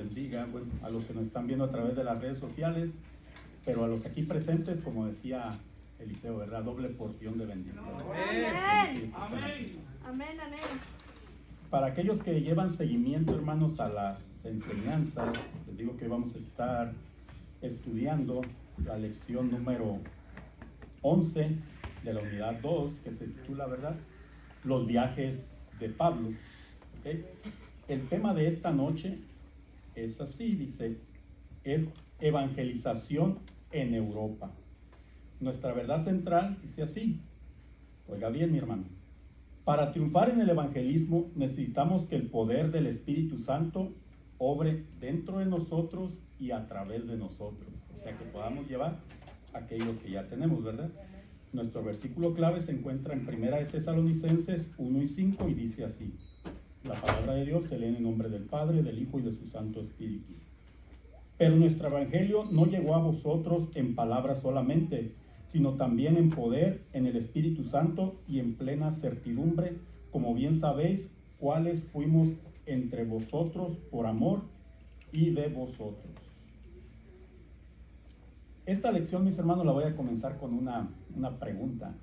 bendiga. Bueno, a los que nos están viendo a través de las redes sociales, pero a los aquí presentes, como decía Eliseo, ¿verdad? Doble porción de bendición. Amén. Amén. Amén, amén. Para aquellos que llevan seguimiento, hermanos, a las enseñanzas, les digo que vamos a estar estudiando la lección número 11 de la unidad 2, que se titula, ¿verdad?, Los viajes de Pablo. ¿Okay? El tema de esta noche es así, dice, es evangelización en Europa. Nuestra verdad central dice así, oiga bien, mi hermano: para triunfar en el evangelismo necesitamos que el poder del Espíritu Santo obre dentro de nosotros y a través de nosotros. O sea, que podamos llevar aquello que ya tenemos, ¿verdad? Nuestro versículo clave se encuentra en 1 de Tesalonicenses 1 y 5 y dice así: la palabra de Dios se lee en el nombre del Padre, del Hijo y de su Santo Espíritu. Pero nuestro evangelio no llegó a vosotros en palabras solamente, sino también en poder, en el Espíritu Santo y en plena certidumbre, como bien sabéis cuáles fuimos entre vosotros por amor y de vosotros. Esta lección, mis hermanos, la voy a comenzar con una pregunta.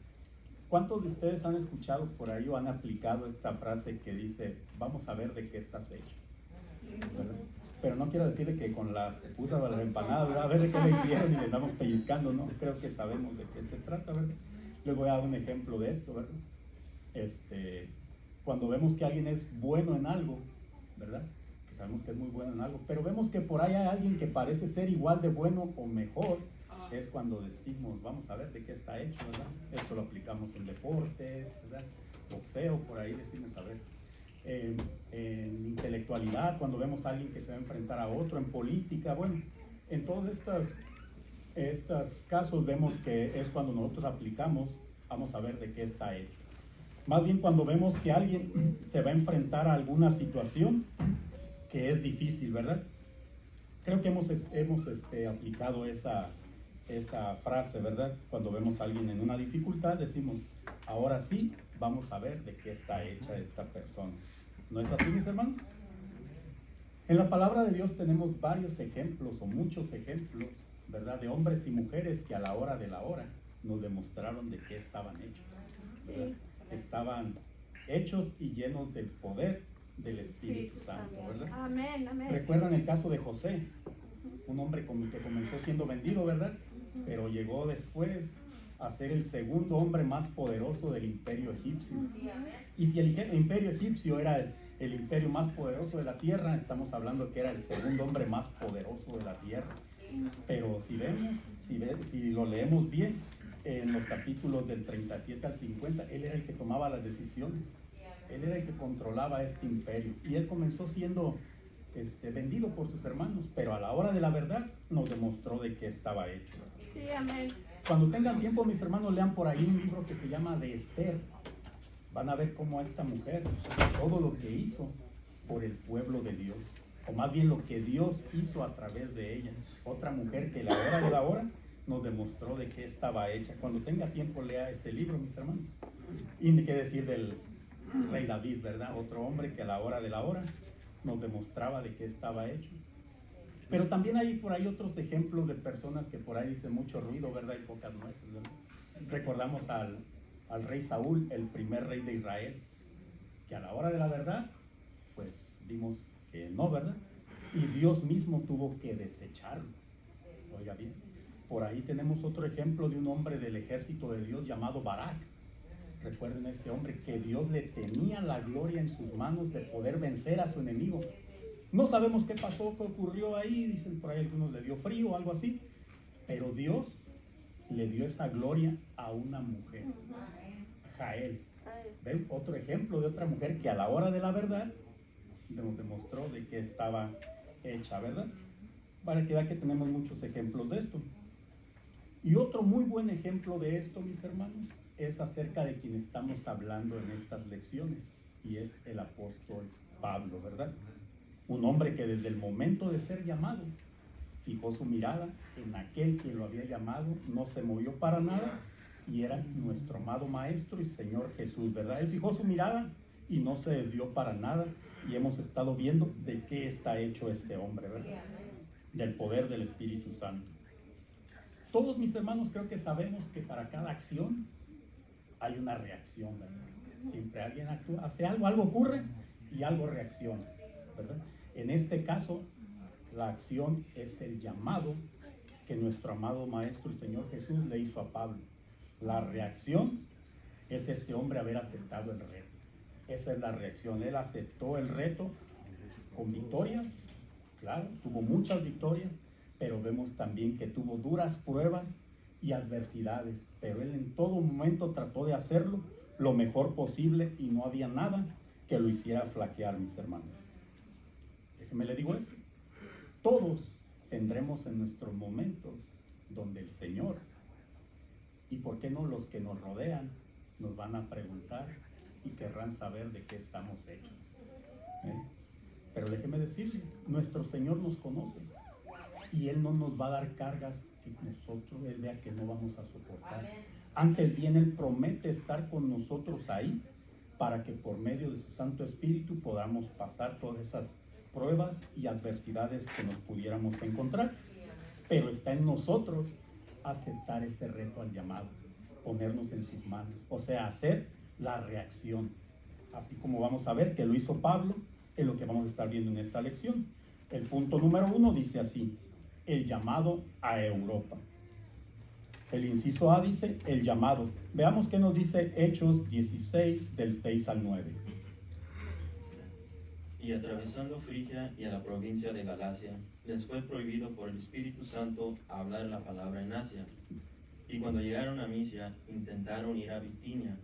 ¿Cuántos de ustedes han escuchado por ahí o han aplicado esta frase que dice, vamos a ver de qué estás hecho? ¿Verdad? Pero no quiero decirle que con las pupusas o las empanadas, ¿verdad?, a ver de qué le hicieron y le andamos pellizcando, ¿no? Creo que sabemos de qué se trata, ¿verdad? Les voy a dar un ejemplo de esto, ¿verdad? Cuando vemos que alguien es bueno en algo, ¿verdad?, que sabemos que es muy bueno en algo, pero vemos que por ahí hay alguien que parece ser igual de bueno o mejor, es cuando decimos, vamos a ver de qué está hecho, ¿verdad? Esto lo aplicamos en deportes, ¿verdad?, boxeo, por ahí decimos, a ver. En intelectualidad, cuando vemos a alguien que se va a enfrentar a otro, en política, bueno, en todos estos casos vemos que es cuando nosotros aplicamos, vamos a ver de qué está hecho. Más bien cuando vemos que alguien se va a enfrentar a alguna situación que es difícil, ¿verdad? Creo que hemos aplicado esa frase, ¿verdad? Cuando vemos a alguien en una dificultad, decimos, ahora sí, vamos a ver de qué está hecha esta persona. ¿No es así, mis hermanos? En la palabra de Dios tenemos varios ejemplos o muchos ejemplos, ¿verdad?, de hombres y mujeres que a la hora de la hora nos demostraron de qué estaban hechos, ¿verdad? Estaban hechos y llenos del poder del Espíritu Santo, ¿verdad? Amén, amén. ¿Recuerdan el caso de José? Un hombre que comenzó siendo vendido, ¿verdad?, pero llegó después a ser el segundo hombre más poderoso del imperio egipcio. Y si el imperio egipcio era el imperio más poderoso de la tierra, estamos hablando que era el segundo hombre más poderoso de la tierra. Pero si lo leemos bien, en los capítulos del 37 al 50, él era el que tomaba las decisiones. Él era el que controlaba este imperio. Y él comenzó siendo vendido por sus hermanos, pero a la hora de la verdad nos demostró de qué estaba hecho. Sí, amén. Cuando tengan tiempo, mis hermanos, lean por ahí un libro que se llama de Esther. Van a ver cómo esta mujer, todo lo que hizo por el pueblo de Dios, o más bien lo que Dios hizo a través de ella. Otra mujer que a la hora de la hora nos demostró de qué estaba hecha. Cuando tenga tiempo, lea ese libro, mis hermanos. Y qué decir del rey David, ¿verdad? Otro hombre que a la hora de la hora nos demostraba de qué estaba hecho. Pero también hay por ahí otros ejemplos de personas que por ahí dicen mucho ruido, ¿verdad?, y pocas nueces, ¿verdad? Recordamos al rey Saúl, el primer rey de Israel, que a la hora de la verdad, pues vimos que no, ¿verdad? Y Dios mismo tuvo que desecharlo. Oiga bien, por ahí tenemos otro ejemplo de un hombre del ejército de Dios llamado Barak. Recuerden a este hombre que Dios le tenía la gloria en sus manos de poder vencer a su enemigo. No sabemos qué pasó, qué ocurrió ahí, dicen por ahí algunos le dio frío o algo así, pero Dios le dio esa gloria a una mujer, Jael. ¿Ven? Otro ejemplo de otra mujer que a la hora de la verdad nos demostró de qué estaba hecha, ¿verdad? Para que vean que tenemos muchos ejemplos de esto. Y otro muy buen ejemplo de esto, mis hermanos, es acerca de quien estamos hablando en estas lecciones, y es el apóstol Pablo, ¿verdad? Un hombre que desde el momento de ser llamado fijó su mirada en aquel que lo había llamado, no se movió para nada, y era nuestro amado Maestro y Señor Jesús, ¿verdad? Él fijó su mirada y no se desvió para nada, y hemos estado viendo de qué está hecho este hombre, ¿verdad? Del poder del Espíritu Santo. Todos mis hermanos creo que sabemos que para cada acción hay una reacción, ¿verdad? Siempre alguien actúa, hace algo, algo ocurre y algo reacciona, ¿verdad? En este caso, la acción es el llamado que nuestro amado Maestro, el Señor Jesús, le hizo a Pablo. La reacción es este hombre haber aceptado el reto. Esa es la reacción. Él aceptó el reto con victorias, claro, tuvo muchas victorias, pero vemos también que tuvo duras pruebas y adversidades, pero él en todo momento trató de hacerlo lo mejor posible y no había nada que lo hiciera flaquear, mis hermanos. Déjenme le digo esto. Todos tendremos en nuestros momentos donde el Señor, y por qué no los que nos rodean, nos van a preguntar y querrán saber de qué estamos hechos. Pero déjeme decirle, nuestro Señor nos conoce y Él no nos va a dar cargas que nosotros, Él vea que no vamos a soportar. Antes bien, Él promete estar con nosotros ahí para que por medio de su Santo Espíritu podamos pasar todas esas pruebas y adversidades que nos pudiéramos encontrar. Pero está en nosotros aceptar ese reto al llamado, ponernos en sus manos, o sea, hacer la reacción, así como vamos a ver que lo hizo Pablo, es lo que vamos a estar viendo en esta lección. El punto número 1 dice así: el llamado a Europa. El inciso A dice el llamado. Veamos qué nos dice Hechos 16 del 6 al 9. Y atravesando Frigia y a la provincia de Galacia, les fue prohibido por el Espíritu Santo hablar la palabra en Asia. Y cuando llegaron a Misia, intentaron ir a Bitinia,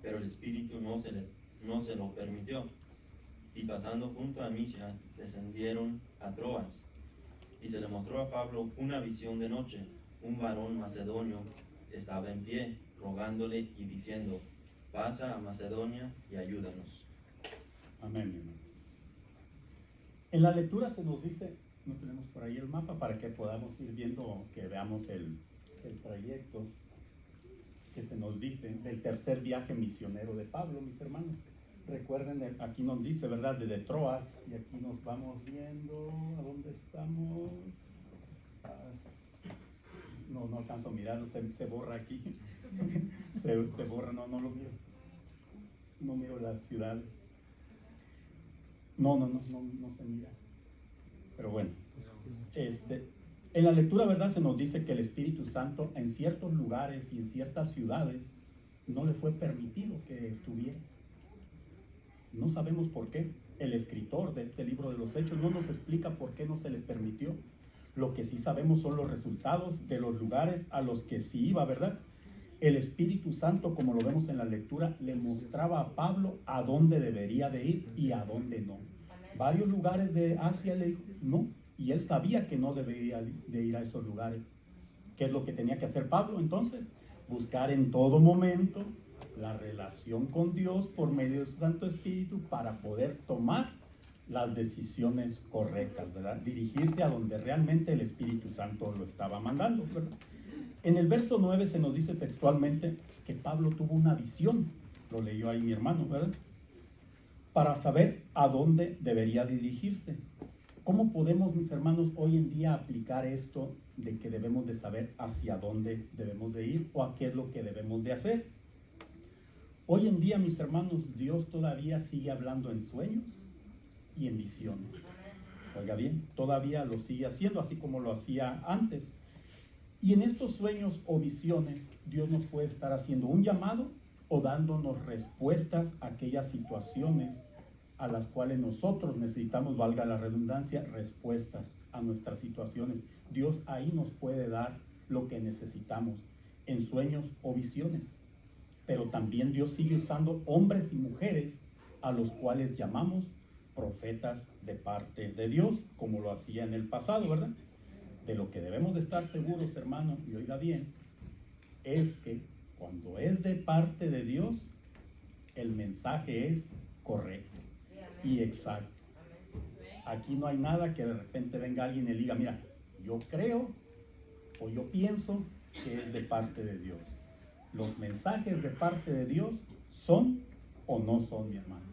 pero el Espíritu no se lo permitió. Y pasando junto a Misia, descendieron a Troas. Y se le mostró a Pablo una visión de noche. Un varón macedonio estaba en pie, rogándole y diciendo: pasa a Macedonia y ayúdanos. Amén, mi hermano. En la lectura se nos dice, no tenemos por ahí el mapa para que podamos ir viendo, que veamos el trayecto que se nos dice del tercer viaje misionero de Pablo, mis hermanos. Recuerden, aquí nos dice, ¿verdad? Desde Troas, y aquí nos vamos viendo a dónde estamos. No alcanzo a mirar, se borra aquí. se borra, no lo miro. No miro las ciudades. No se mira. Pero bueno, en la lectura, ¿verdad? Se nos dice que el Espíritu Santo en ciertos lugares y en ciertas ciudades no le fue permitido que estuviera. No sabemos por qué. El escritor de este libro de los Hechos no nos explica por qué no se le permitió. Lo que sí sabemos son los resultados de los lugares a los que sí iba, ¿verdad? El Espíritu Santo, como lo vemos en la lectura, le mostraba a Pablo a dónde debería de ir y a dónde no. Varios lugares de Asia le dijo no, y él sabía que no debería de ir a esos lugares. ¿Qué es lo que tenía que hacer Pablo entonces? Buscar en todo momento la relación con Dios por medio de su Santo Espíritu para poder tomar las decisiones correctas, ¿verdad? Dirigirse a donde realmente el Espíritu Santo lo estaba mandando, ¿verdad? En el verso 9 se nos dice textualmente que Pablo tuvo una visión, lo leyó ahí mi hermano, ¿verdad? Para saber a dónde debería dirigirse. ¿Cómo podemos, mis hermanos, hoy en día aplicar esto de que debemos de saber hacia dónde debemos de ir o a qué es lo que debemos de hacer? Hoy en día, mis hermanos, Dios todavía sigue hablando en sueños y en visiones. Oiga bien, todavía lo sigue haciendo así como lo hacía antes. Y en estos sueños o visiones, Dios nos puede estar haciendo un llamado o dándonos respuestas a aquellas situaciones a las cuales nosotros necesitamos, valga la redundancia, respuestas a nuestras situaciones. Dios ahí nos puede dar lo que necesitamos en sueños o visiones. Pero también Dios sigue usando hombres y mujeres a los cuales llamamos profetas de parte de Dios, como lo hacía en el pasado, ¿verdad? De lo que debemos de estar seguros, hermanos, y oiga bien, es que cuando es de parte de Dios, el mensaje es correcto y exacto. Aquí no hay nada que de repente venga alguien y le diga, mira, yo creo o yo pienso que es de parte de Dios. Los mensajes de parte de Dios son o no son, mi hermano.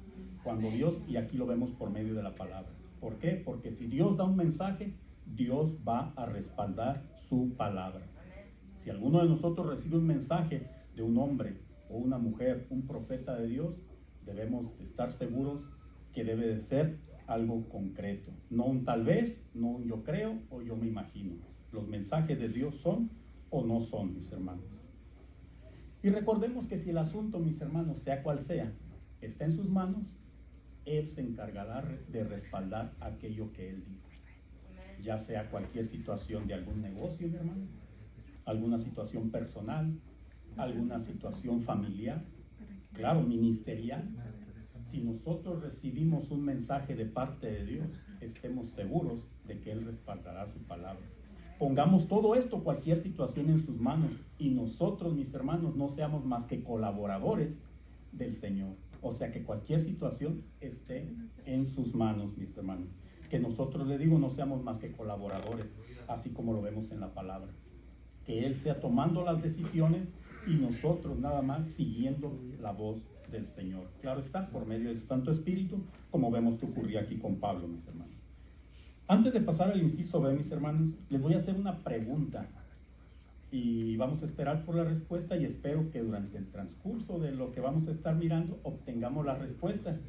Cuando Dios, y aquí lo vemos por medio de la palabra. ¿Por qué? Porque si Dios da un mensaje, Dios va a respaldar su palabra. Si alguno de nosotros recibe un mensaje de un hombre o una mujer, un profeta de Dios, debemos estar seguros que debe de ser algo concreto. No un tal vez, no un yo creo o yo me imagino. Los mensajes de Dios son o no son, mis hermanos. Y recordemos que si el asunto, mis hermanos, sea cual sea, está en sus manos, Él se encargará de respaldar aquello que Él dijo. Ya sea cualquier situación de algún negocio, mi hermano, alguna situación personal, alguna situación familiar, claro, ministerial. Si nosotros recibimos un mensaje de parte de Dios, estemos seguros de que Él respaldará su palabra. Pongamos todo esto, cualquier situación en sus manos, y nosotros, mis hermanos, no seamos más que colaboradores del Señor. O sea, que cualquier situación esté en sus manos, mis hermanos. Que nosotros, le digo, no seamos más que colaboradores, así como lo vemos en la palabra. Que Él sea tomando las decisiones y nosotros nada más siguiendo la voz del Señor. Claro está, por medio de su Santo Espíritu, como vemos que ocurría aquí con Pablo, mis hermanos. Antes de pasar al inciso B, mis hermanos, les voy a hacer una pregunta y vamos a esperar por la respuesta, y espero que durante el transcurso de lo que vamos a estar mirando obtengamos la respuesta,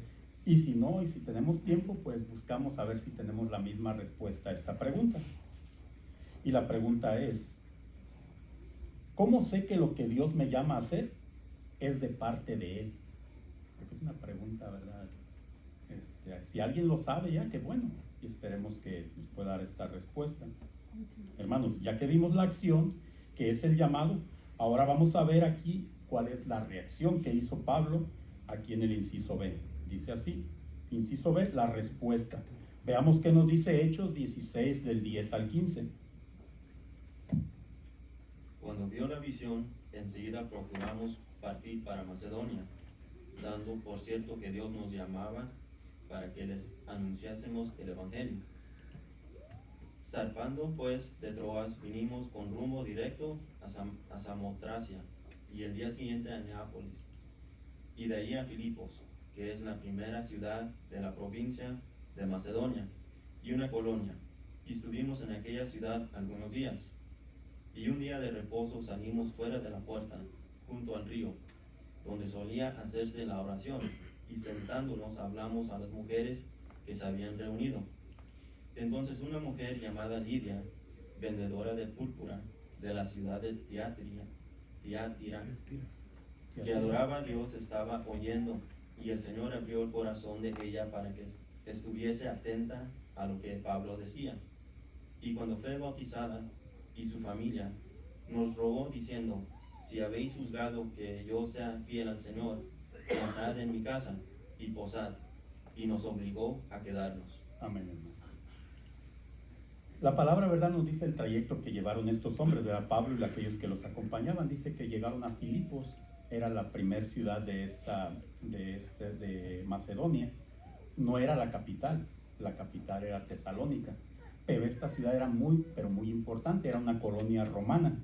y si no, y si tenemos tiempo, pues buscamos a ver si tenemos la misma respuesta a esta pregunta. Y la pregunta es: ¿cómo sé que lo que Dios me llama a hacer es de parte de Él? Porque es una pregunta, ¿verdad? Si alguien lo sabe ya, qué bueno, y esperemos que nos pueda dar esta respuesta. Hermanos, ya que vimos la acción, que es el llamado, ahora vamos a ver aquí cuál es la reacción que hizo Pablo aquí en el inciso B. Dice así, inciso B, la respuesta. Veamos qué nos dice Hechos 16 del 10 al 15. Cuando vio la visión, enseguida procuramos partir para Macedonia, dando por cierto que Dios nos llamaba para que les anunciásemos el Evangelio. Zarpando pues de Troas, vinimos con rumbo directo a Samotracia, y el día siguiente a Neápolis, y de ahí a Filipos, que es la primera ciudad de la provincia de Macedonia, y una colonia, y estuvimos en aquella ciudad algunos días. Y un día de reposo salimos fuera de la puerta, junto al río, donde solía hacerse la oración, y sentándonos hablamos a las mujeres que se habían reunido. Entonces una mujer llamada Lidia, vendedora de púrpura de la ciudad de Tiatira, que adoraba a Dios, estaba oyendo, y el Señor abrió el corazón de ella para que estuviese atenta a lo que Pablo decía. Y cuando fue bautizada, y su familia, nos rogó diciendo: si habéis juzgado que yo sea fiel al Señor, entrad en mi casa y posad. Y nos obligó a quedarnos. Amén, hermano. La palabra, ¿verdad?, nos dice el trayecto que llevaron estos hombres, ¿verdad? Pablo y aquellos que los acompañaban. Dice que llegaron a Filipos, era la primera ciudad de Macedonia. No era la capital era Tesalónica. Pero esta ciudad era muy importante, era una colonia romana.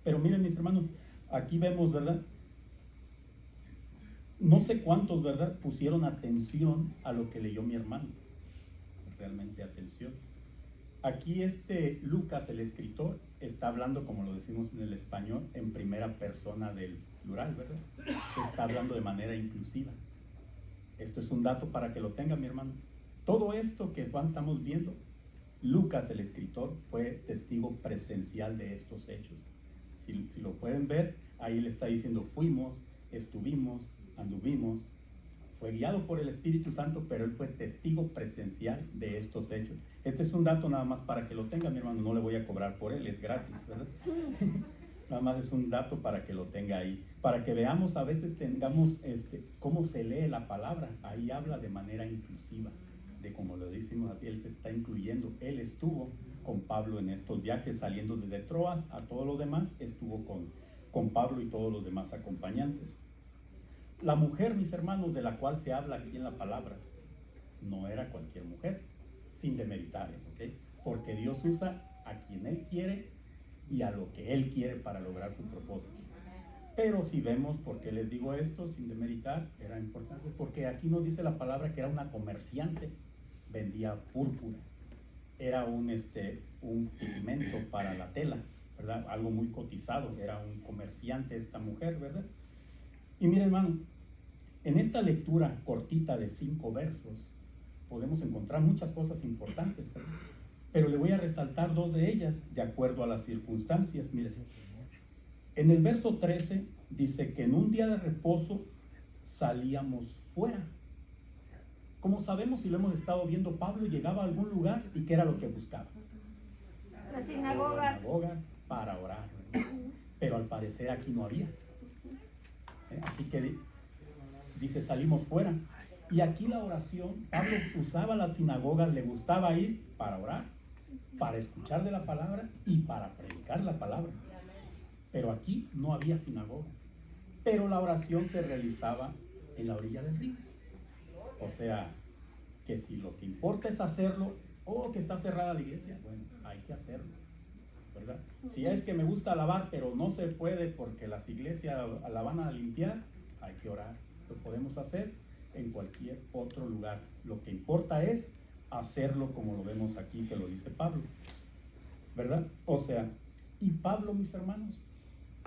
Pero miren, mis hermanos, aquí vemos, ¿verdad? No sé cuántos, ¿verdad?, pusieron atención a lo que leyó mi hermano. Realmente atención. Aquí Lucas, el escritor, está hablando, como lo decimos en el español, en primera persona del plural, ¿verdad? Está hablando de manera inclusiva. Esto es un dato para que lo tenga, mi hermano. Todo esto que estamos viendo, Lucas, el escritor, fue testigo presencial de estos hechos. Si lo pueden ver, ahí le está diciendo: fuimos, estuvimos, anduvimos. Fue guiado por el Espíritu Santo, pero él fue testigo presencial de estos hechos. Este es un dato nada más para que lo tenga, mi hermano. No le voy a cobrar por él, es gratis, ¿verdad? Nada más es un dato para que lo tenga ahí. Para que veamos, a veces tengamos cómo se lee la palabra. Ahí habla de manera inclusiva. De como lo decimos así, él se está incluyendo. Él estuvo con Pablo en estos viajes, saliendo desde Troas a todos los demás, estuvo con Pablo y todos los demás acompañantes. La mujer, mis hermanos, de la cual se habla aquí en la palabra, no era cualquier mujer, sin demeritar, ¿ok? Porque Dios usa a quien Él quiere y a lo que Él quiere para lograr su propósito. Pero si vemos, ¿por qué les digo esto? Sin demeritar, era importante, porque aquí nos dice la palabra que era una comerciante, vendía púrpura, era un pigmento para la tela, ¿verdad? Algo muy cotizado, era un comerciante esta mujer, ¿verdad? Y miren, hermano, en esta lectura cortita de 5 versos, podemos encontrar muchas cosas importantes, ¿verdad? Pero le voy a resaltar 2 de ellas, de acuerdo a las circunstancias. Miren, en el verso 13 dice que en un día de reposo salíamos fuera. Como sabemos y lo hemos estado viendo, Pablo llegaba a algún lugar y ¿qué era lo que buscaba? Las sinagogas. Las sinagogas para orar, ¿verdad? Pero al parecer aquí no había. Así que dice salimos fuera. Y aquí la oración, Pablo usaba las sinagogas, le gustaba ir para orar, para escuchar de la palabra y para predicar la palabra. Pero aquí no había sinagoga. Pero la oración se realizaba en la orilla del río. O sea, que si lo que importa es hacerlo, o que está cerrada la iglesia, bueno, hay que hacerlo, ¿verdad? Si es que me gusta alabar, pero no se puede porque las iglesias la van a limpiar, hay que orar. Lo podemos hacer en cualquier otro lugar. Lo que importa es hacerlo como lo vemos aquí, que lo dice Pablo, ¿verdad? O sea, y Pablo, mis hermanos,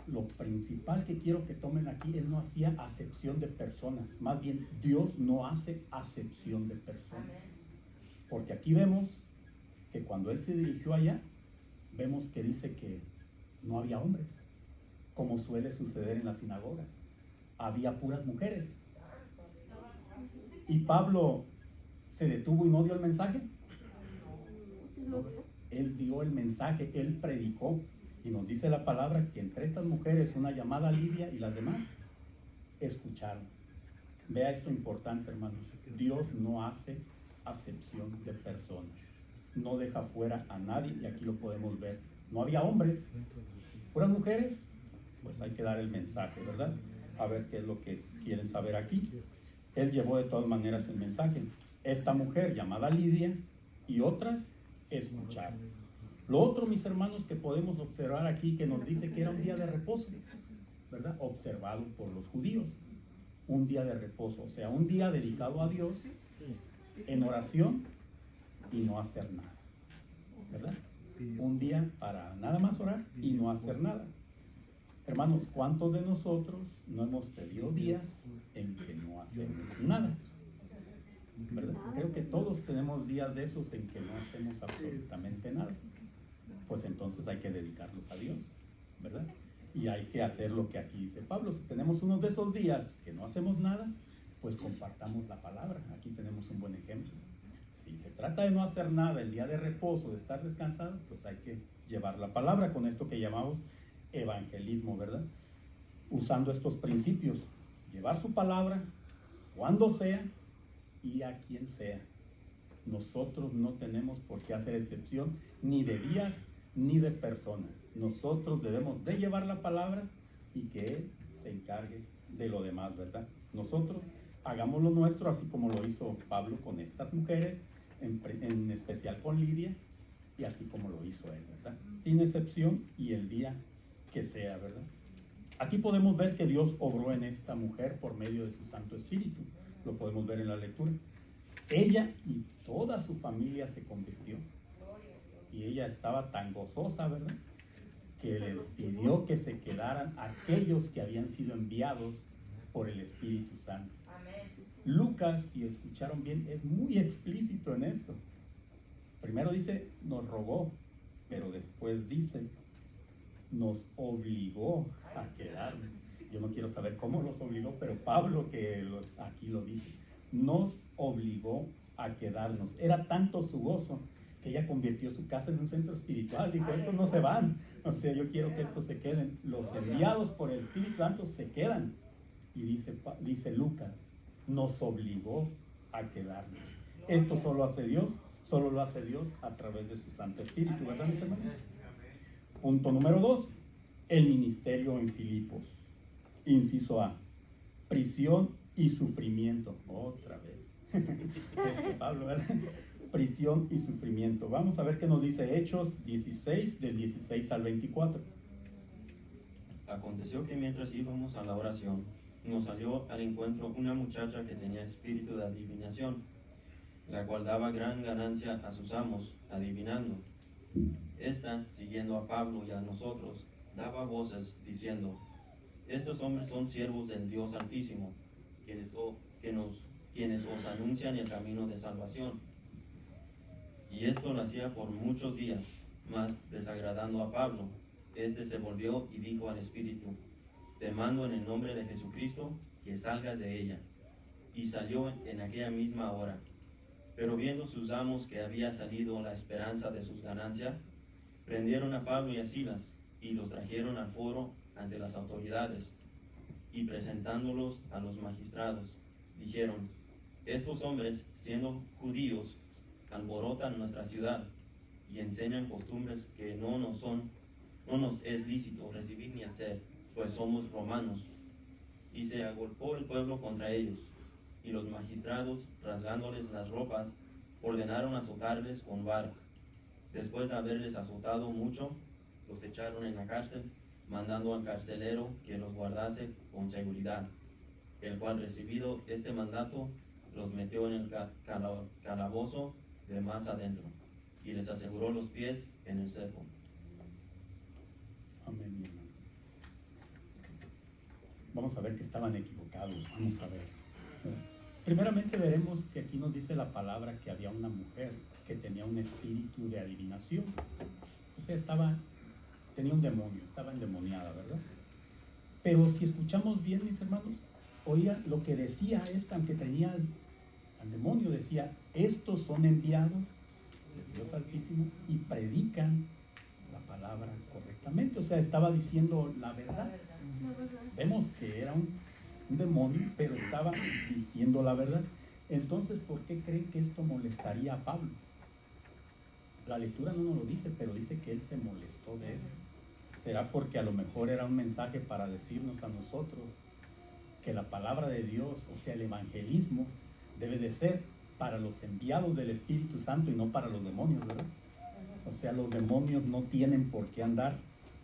lo principal que quiero que tomen aquí, él no hacía acepción de personas, más bien Dios no hace acepción de personas, porque aquí vemos que cuando él se dirigió allá, vemos que dice que no había hombres, como suele suceder en las sinagogas, había puras mujeres. Y Pablo se detuvo y no dio el mensaje. Él dio el mensaje, él predicó. Y nos dice la palabra que entre estas mujeres, una llamada Lidia y las demás, escucharon. Vea esto importante, hermanos. Dios no hace acepción de personas. No deja fuera a nadie, y aquí lo podemos ver. No había hombres, puras mujeres, pues hay que dar el mensaje, ¿verdad? A ver qué es lo que quieren saber aquí. Él llevó de todas maneras el mensaje. Esta mujer llamada Lidia y otras escucharon. Lo otro, mis hermanos, que podemos observar aquí, que nos dice que era un día de reposo, ¿verdad? Observado por los judíos. Un día de reposo, o sea, un día dedicado a Dios en oración y no hacer nada, ¿verdad? Un día para nada más orar y no hacer nada. Hermanos, ¿cuántos de nosotros no hemos tenido días en que no hacemos nada? ¿Verdad? Creo que todos tenemos días de esos en que no hacemos absolutamente nada. Pues entonces hay que dedicarlos a Dios, ¿verdad? Y hay que hacer lo que aquí dice Pablo. Si tenemos unos de esos días que no hacemos nada, pues compartamos la palabra. Aquí tenemos un buen ejemplo. Si se trata de no hacer nada, el día de reposo, de estar descansado, pues hay que llevar la palabra con esto que llamamos evangelismo, ¿verdad? Usando estos principios, llevar su palabra cuando sea y a quien sea. Nosotros no tenemos por qué hacer excepción ni de días ni de personas. Nosotros debemos de llevar la palabra y que Él se encargue de lo demás, ¿verdad? Nosotros hagamos lo nuestro, así como lo hizo Pablo con estas mujeres, en especial con Lidia, y así como lo hizo él, ¿verdad? Sin excepción y el día que sea, ¿verdad? Aquí podemos ver que Dios obró en esta mujer por medio de su Santo Espíritu. Lo podemos ver en la lectura. Ella y toda su familia se convirtió. Y ella estaba tan gozosa, ¿verdad?, que les pidió que se quedaran aquellos que habían sido enviados por el Espíritu Santo. Lucas, si escucharon bien, es muy explícito en esto. Primero dice, nos rogó, pero después dice, nos obligó a quedarnos. Yo no quiero saber cómo los obligó, pero Pablo aquí lo dice, nos obligó a quedarnos. Era tanto su gozo que ella convirtió su casa en un centro espiritual. Dijo, estos no se van, o sea, yo quiero que estos se queden. Los enviados por el Espíritu Santo se quedan. Y dice Lucas, nos obligó a quedarnos. Esto solo lo hace Dios a través de su Santo Espíritu, ¿verdad, mis hermanos? Punto número 2, el ministerio en Filipos. Inciso A, prisión y sufrimiento. Otra vez. Pablo, ¿verdad? Prisión y sufrimiento. Vamos a ver qué nos dice Hechos 16, del 16 al 24. Aconteció que mientras íbamos a la oración, nos salió al encuentro una muchacha que tenía espíritu de adivinación, la cual daba gran ganancia a sus amos, adivinando. Esta, siguiendo a Pablo y a nosotros, daba voces, diciendo: estos hombres son siervos del Dios Altísimo, quienes os anuncian el camino de salvación. Y esto lo hacía por muchos días, mas desagradando a Pablo, este se volvió y dijo al espíritu: te mando en el nombre de Jesucristo que salgas de ella. Y salió en aquella misma hora. Pero viendo sus amos que había salido la esperanza de sus ganancias, prendieron a Pablo y a Silas y los trajeron al foro ante las autoridades, y presentándolos a los magistrados, dijeron: estos hombres, siendo judíos, alborotan nuestra ciudad y enseñan costumbres que no nos es lícito recibir ni hacer, pues somos romanos. Y se agolpó el pueblo contra ellos, y los magistrados, rasgándoles las ropas, ordenaron azotarles con varas. Después de haberles azotado mucho, los echaron en la cárcel, mandando al carcelero que los guardase con seguridad, el cual, recibido este mandato, los metió en el calabozo de más adentro, y les aseguró los pies en el cepo. Amén, mi hermano. Vamos a ver que estaban equivocados. Vamos a ver. Primeramente veremos que aquí nos dice la palabra que había una mujer que tenía un espíritu de adivinación. O sea, tenía un demonio, estaba endemoniada, ¿verdad? Pero si escuchamos bien, mis hermanos, oía lo que decía esta, aunque tenía al demonio, decía: estos son enviados del Dios Altísimo y predican la palabra correctamente. O sea, estaba diciendo la verdad. Vemos que era un demonio, pero estaba diciendo la verdad. Entonces, ¿por qué creen que esto molestaría a Pablo? La lectura no nos lo dice, pero dice que él se molestó de eso. ¿Será porque a lo mejor era un mensaje para decirnos a nosotros que la palabra de Dios, o sea, el evangelismo, debe de ser para los enviados del Espíritu Santo y no para los demonios, ¿verdad? O sea, los demonios no tienen por qué andar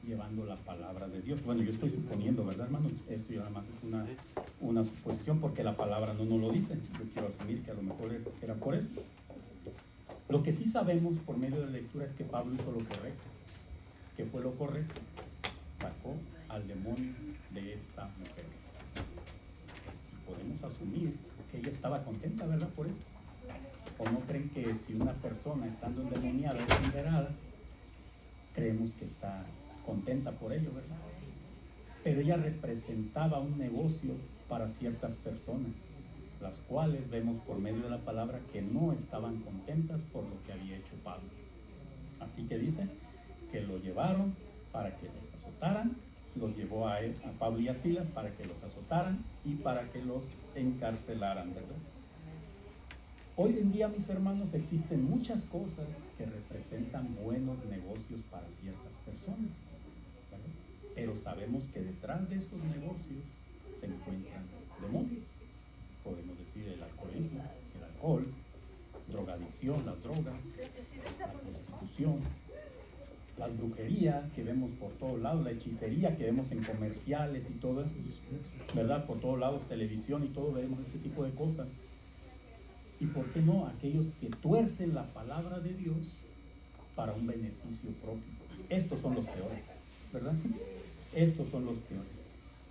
llevando la palabra de Dios. Bueno, yo estoy suponiendo, ¿verdad, hermanos? Esto ya nada más es una suposición, porque la palabra no nos lo dice. Yo quiero asumir que a lo mejor era por eso. Lo que sí sabemos por medio de la lectura es que Pablo hizo lo correcto. ¿Qué fue lo correcto? Sacó al demonio de esta mujer. Y podemos asumir que ella estaba contenta, ¿verdad? Por eso. ¿O no creen que si una persona estando endemoniada es liberada, creemos que está contenta por ello, ¿verdad? Pero ella representaba un negocio para ciertas personas, las cuales vemos por medio de la palabra que no estaban contentas por lo que había hecho Pablo. Así que dice que lo llevaron para que los azotaran, los llevó a Pablo y a Silas para que los azotaran y para que los encarcelaran, ¿verdad? Hoy en día, mis hermanos, existen muchas cosas que representan buenos negocios para ciertas personas, ¿verdad? Pero sabemos que detrás de esos negocios se encuentran demonios. Podemos decir el alcoholismo, el alcohol, drogadicción, las drogas, la prostitución, la brujería que vemos por todos lados, la hechicería que vemos en comerciales y todo eso, ¿verdad? Por todos lados, televisión y todo, vemos este tipo de cosas. ¿Y por qué no aquellos que tuercen la palabra de Dios para un beneficio propio? Estos son los peores, ¿verdad? Estos son los peores.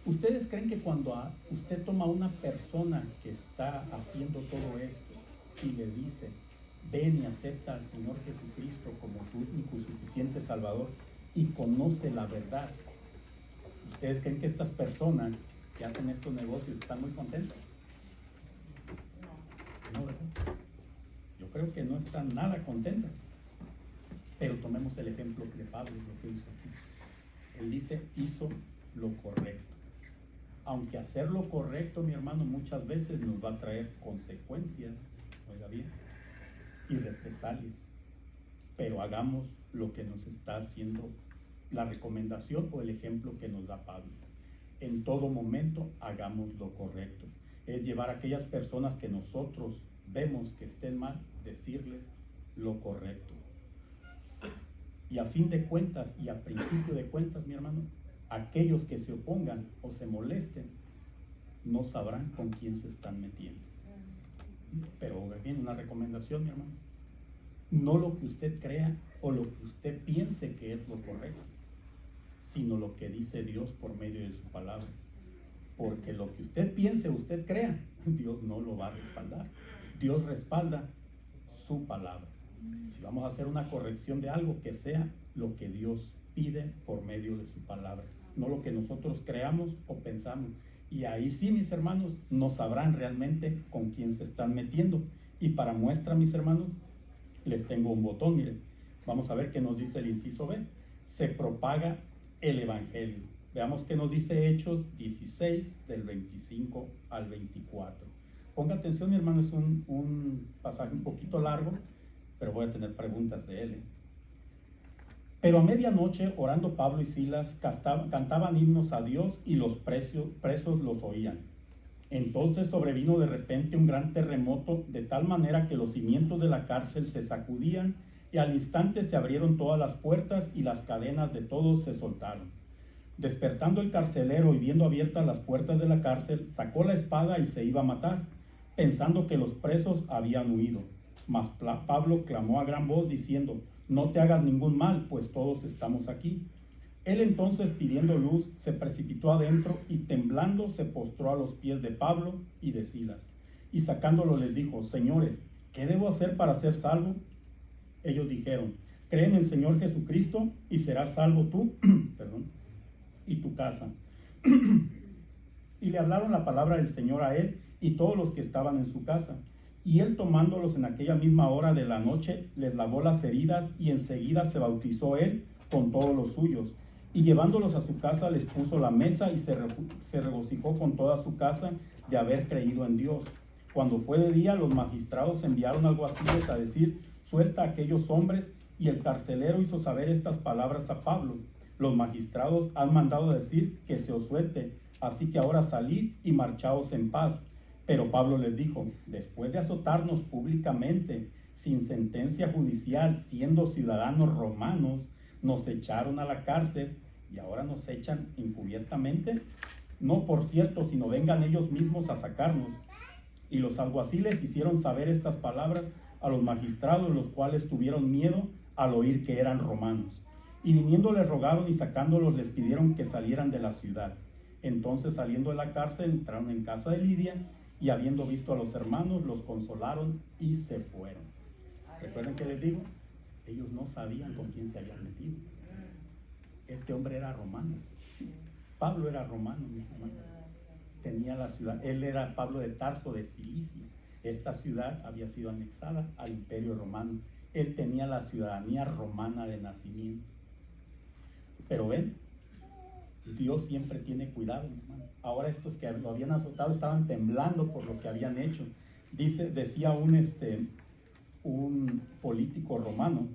¿Ustedes creen que cuando usted toma a una persona que está haciendo todo esto y le dice: ven y acepta al Señor Jesucristo como tu único y suficiente Salvador y conoce la verdad, ¿ustedes creen que estas personas que hacen estos negocios están muy contentas? No, ¿verdad? Yo creo que no están nada contentas. Pero tomemos el ejemplo de Pablo, lo que hizo aquí. Él dice: hizo lo correcto. Aunque hacer lo correcto, mi hermano, muchas veces nos va a traer consecuencias, oiga bien, y represalias. Pero hagamos lo que nos está haciendo la recomendación o el ejemplo que nos da Pablo. En todo momento hagamos lo correcto. Es llevar a aquellas personas que nosotros vemos que estén mal, decirles lo correcto. Y a fin de cuentas y a principio de cuentas, mi hermano, aquellos que se opongan o se molesten no sabrán con quién se están metiendo. Pero bien, una recomendación, mi hermano: no lo que usted crea o lo que usted piense que es lo correcto, sino lo que dice Dios por medio de su palabra. Porque lo que usted piense, usted crea, Dios no lo va a respaldar. Dios respalda su palabra. Si vamos a hacer una corrección de algo, que sea lo que Dios pide por medio de su palabra, no lo que nosotros creamos o pensamos. Y ahí sí, mis hermanos, no sabrán realmente con quién se están metiendo. Y para muestra, mis hermanos, les tengo un botón. Miren, vamos a ver qué nos dice el inciso B. Se propaga el evangelio. Veamos qué nos dice Hechos 16 del 25 al 24. Ponga atención, mi hermano, es un pasaje un poquito largo, pero voy a tener preguntas de él. Pero a medianoche, orando Pablo y Silas, cantaban himnos a Dios, y los presos los oían. Entonces sobrevino de repente un gran terremoto, de tal manera que los cimientos de la cárcel se sacudían, y al instante se abrieron todas las puertas y las cadenas de todos se soltaron. Despertando el carcelero y viendo abiertas las puertas de la cárcel, sacó la espada y se iba a matar, pensando que los presos habían huido. Mas Pablo clamó a gran voz diciendo: no te hagas ningún mal, pues todos estamos aquí. Él entonces, pidiendo luz, se precipitó adentro y temblando se postró a los pies de Pablo y de Silas. Y sacándolo les dijo: señores, ¿qué debo hacer para ser salvo? Ellos dijeron: cree en el Señor Jesucristo y serás salvo tú y tu casa. Y le hablaron la palabra del Señor a él y todos los que estaban en su casa. Y él, tomándolos en aquella misma hora de la noche, les lavó las heridas, y enseguida se bautizó él con todos los suyos. Y llevándolos a su casa, les puso la mesa, y se regocijó con toda su casa de haber creído en Dios. Cuando fue de día, los magistrados enviaron alguaciles a decir: suelta a aquellos hombres. Y el carcelero hizo saber estas palabras a Pablo: los magistrados han mandado decir que se os suelte, así que ahora salid y marchaos en paz. Pero Pablo les dijo: después de azotarnos públicamente, sin sentencia judicial, siendo ciudadanos romanos, nos echaron a la cárcel, y ahora nos echan encubiertamente. No, por cierto, sino vengan ellos mismos a sacarnos. Y los alguaciles hicieron saber estas palabras a los magistrados, los cuales tuvieron miedo al oír que eran romanos. Y viniendo les rogaron, y sacándolos les pidieron que salieran de la ciudad. Entonces, saliendo de la cárcel, entraron en casa de Lidia, y habiendo visto a los hermanos, los consolaron y se fueron. Recuerden que les digo, ellos no sabían con quién se habían metido. Este hombre era romano. Pablo era romano, mis hermanos. Tenía la ciudad, él era Pablo de Tarso, de Cilicia. Esta ciudad había sido anexada al Imperio Romano. Él tenía la ciudadanía romana de nacimiento. Pero ven, Dios siempre tiene cuidado, hermano. Ahora estos que lo habían azotado estaban temblando por lo que habían hecho. Decía un político romano,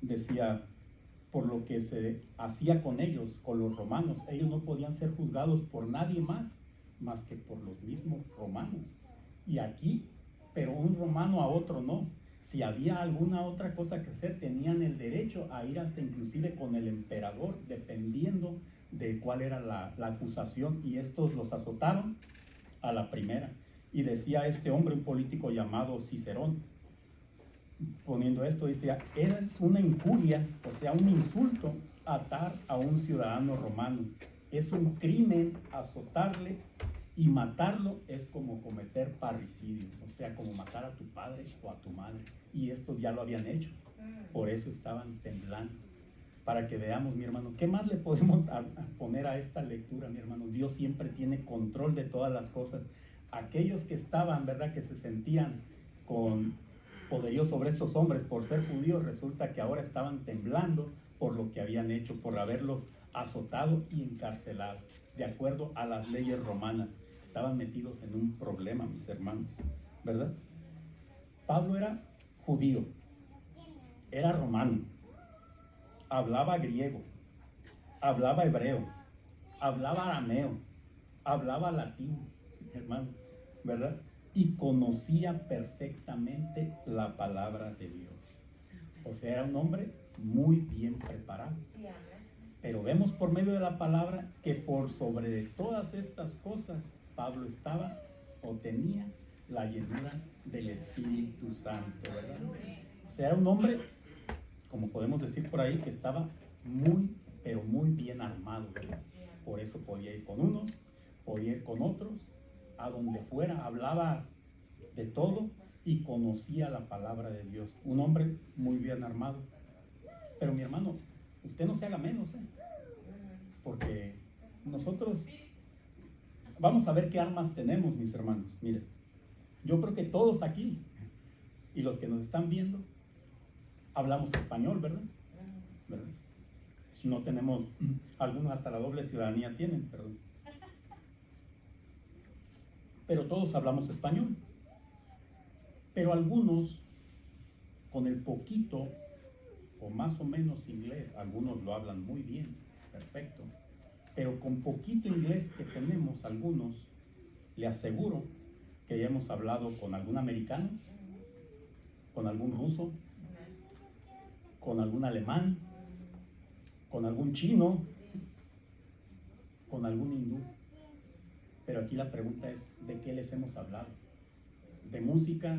decía, por lo que se hacía con ellos, con los romanos, ellos no podían ser juzgados por nadie más que por los mismos romanos. Y aquí, pero un romano a otro no. Si había alguna otra cosa que hacer, tenían el derecho a ir hasta inclusive con el emperador, dependiendo de cuál era la acusación, y estos los azotaron a la primera. Y decía este hombre, un político llamado Cicerón, poniendo esto, decía: era una injuria, o sea, un insulto, atar a un ciudadano romano. Es un crimen azotarle, y matarlo es como cometer parricidio, o sea, como matar a tu padre o a tu madre. Y estos ya lo habían hecho, por eso estaban temblando. Para que veamos, mi hermano, ¿qué más le podemos poner a esta lectura, mi hermano? Dios siempre tiene control de todas las cosas. Aquellos que estaban, ¿verdad?, que se sentían con poderío sobre estos hombres por ser judíos, resulta que ahora estaban temblando por lo que habían hecho, por haberlos azotado y encarcelado, de acuerdo a las leyes romanas. Estaban metidos en un problema, mis hermanos, ¿verdad? Pablo era judío, era romano, hablaba griego, hablaba hebreo, hablaba arameo, hablaba latín, hermano, ¿verdad? Y conocía perfectamente la palabra de Dios. O sea, era un hombre muy bien preparado. Pero vemos por medio de la palabra que por sobre todas estas cosas Pablo estaba o tenía la llenura del Espíritu Santo, ¿verdad? O sea, era un hombre, como podemos decir por ahí, que estaba muy, pero muy bien armado, ¿verdad? Por eso podía ir con unos, podía ir con otros, a donde fuera, hablaba de todo y conocía la palabra de Dios. Un hombre muy bien armado. Pero mi hermano, usted no se haga menos, porque nosotros vamos a ver qué armas tenemos, mis hermanos. Miren, yo creo que todos aquí y los que nos están viendo hablamos español, ¿verdad? ¿Verdad? No tenemos, algunos hasta la doble ciudadanía tienen, perdón. Pero todos hablamos español. Pero algunos, con el poquito o más o menos inglés, algunos lo hablan muy bien, perfecto. Pero con poquito inglés que tenemos algunos, le aseguro que ya hemos hablado con algún americano, con algún ruso, con algún alemán, con algún chino, con algún hindú. Pero aquí la pregunta es, ¿de qué les hemos hablado? ¿De música?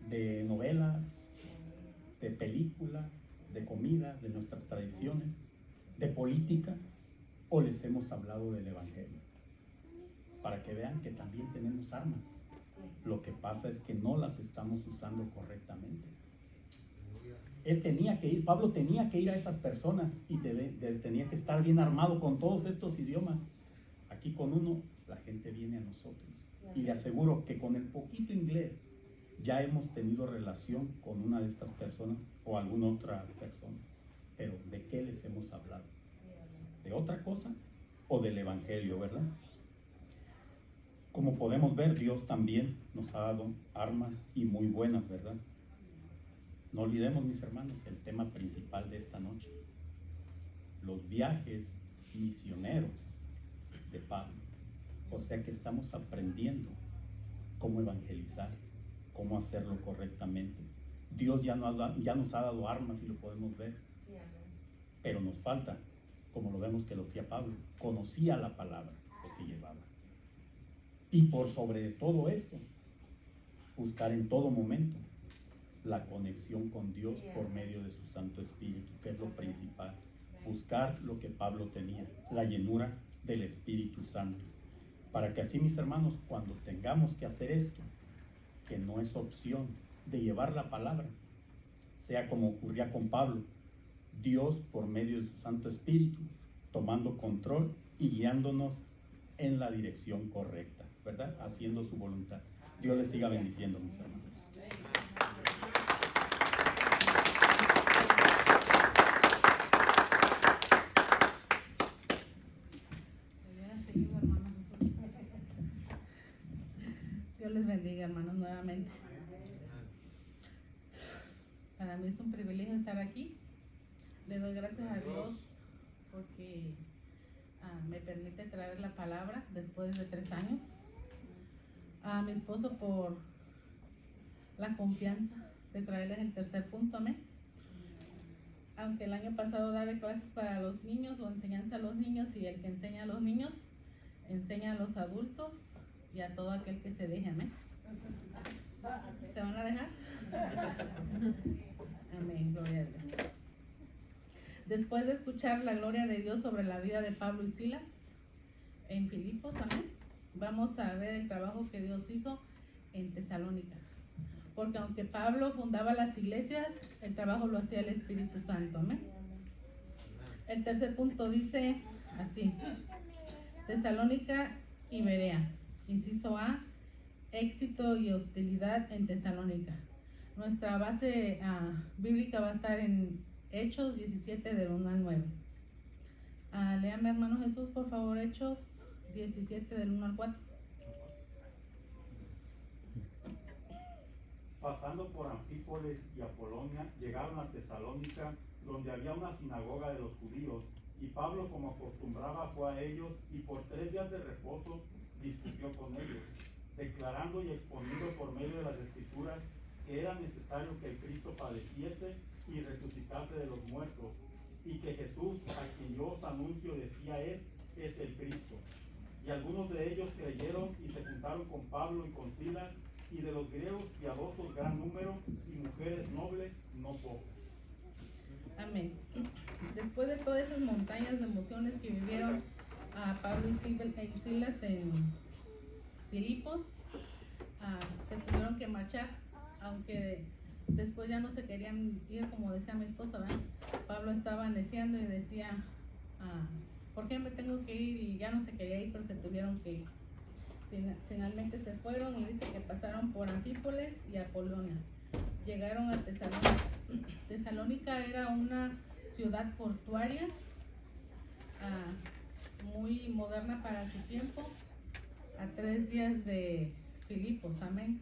¿De novelas? ¿De película? ¿De comida? ¿De nuestras tradiciones? ¿De política? ¿O les hemos hablado del Evangelio? Para que vean que también tenemos armas. Lo que pasa es que no las estamos usando correctamente. Él tenía que ir, Pablo tenía que ir a esas personas y tenía que estar bien armado con todos estos idiomas. Aquí con uno, la gente viene a nosotros. Y le aseguro que con el poquito inglés ya hemos tenido relación con una de estas personas o alguna otra persona. Pero ¿de qué les hemos hablado? ¿De otra cosa o del Evangelio, verdad? Como podemos ver, Dios también nos ha dado armas y muy buenas, ¿verdad? No olvidemos, mis hermanos, el tema principal de esta noche: los viajes misioneros de Pablo. O sea que estamos aprendiendo cómo evangelizar, cómo hacerlo correctamente. Dios ya nos ha dado armas y lo podemos ver. Pero nos falta, como lo vemos que lo hacía Pablo, conocía la palabra, lo que llevaba. Y por sobre todo esto, buscar en todo momento la conexión con Dios por medio de su Santo Espíritu, que es lo principal. Buscar lo que Pablo tenía, la llenura del Espíritu Santo. Para que así, mis hermanos, cuando tengamos que hacer esto, que no es opción de llevar la palabra, sea como ocurría con Pablo, Dios por medio de su Santo Espíritu, tomando control y guiándonos en la dirección correcta, ¿verdad? Haciendo su voluntad. Dios les siga bendiciendo, mis hermanos. Dios les bendiga, hermanos, nuevamente. Para mí es un privilegio estar aquí. Le doy gracias a Dios porque me permite traer la palabra después de 3 años. A mi esposo por la confianza de traerles el tercer punto, amén. Aunque el año pasado daba clases para los niños o enseñanza a los niños, y el que enseña a los niños enseña a los adultos y a todo aquel que se deje, amén. ¿Se van a dejar? Amén, gloria a Dios. Después de escuchar la gloria de Dios sobre la vida de Pablo y Silas en Filipos, amén, vamos a ver el trabajo que Dios hizo en Tesalónica. Porque aunque Pablo fundaba las iglesias, el trabajo lo hacía el Espíritu Santo, amén. El tercer punto dice así: Tesalónica y Berea. Inciso A: éxito y hostilidad en Tesalónica. Nuestra base bíblica va a estar en Hechos 17 del 1 al 9. Léame, hermano Jesús, por favor, Hechos 17 del 1 al 4. Pasando por Anfípolis y Apolonia, llegaron a Tesalónica, donde había una sinagoga de los judíos, y Pablo, como acostumbraba, fue a ellos, y por 3 días de reposo discutió con ellos, declarando y exponiendo por medio de las Escrituras que era necesario que el Cristo padeciese y resucitase de los muertos, y que Jesús, a quien yo os anuncio, decía él, es el Cristo. Y algunos de ellos creyeron y se juntaron con Pablo y con Silas, y de los griegos piadosos gran número, y mujeres nobles no pocas. Amén. Después de todas esas montañas de emociones que vivieron a Pablo y Silas en Filipos, se tuvieron que marchar, aunque después ya no se querían ir, como decía mi esposa, ¿verdad? Pablo estaba neciando y decía, ¿por qué me tengo que ir? Y ya no se quería ir, pero se tuvieron que ir. Finalmente se fueron y dice que pasaron por Anfípolis y Apolonia. Llegaron a Tesalónica. Tesalónica era una ciudad portuaria muy moderna para su tiempo, a 3 días de Filipos, amén.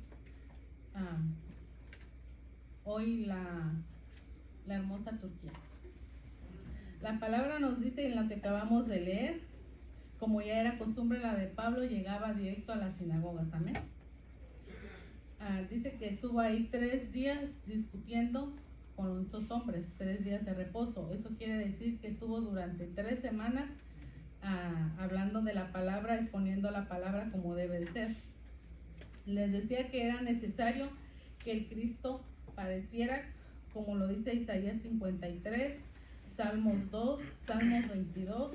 Hoy la hermosa Turquía. La palabra nos dice en lo que acabamos de leer, como ya era costumbre la de Pablo, llegaba directo a las sinagogas, amén. Dice que estuvo ahí 3 días discutiendo con esos hombres, 3 días de reposo. Eso quiere decir que estuvo durante 3 semanas hablando de la palabra, exponiendo la palabra como debe de ser. Les decía que era necesario que el Cristo padeciera, como lo dice Isaías 53, Salmos 2, Salmos 22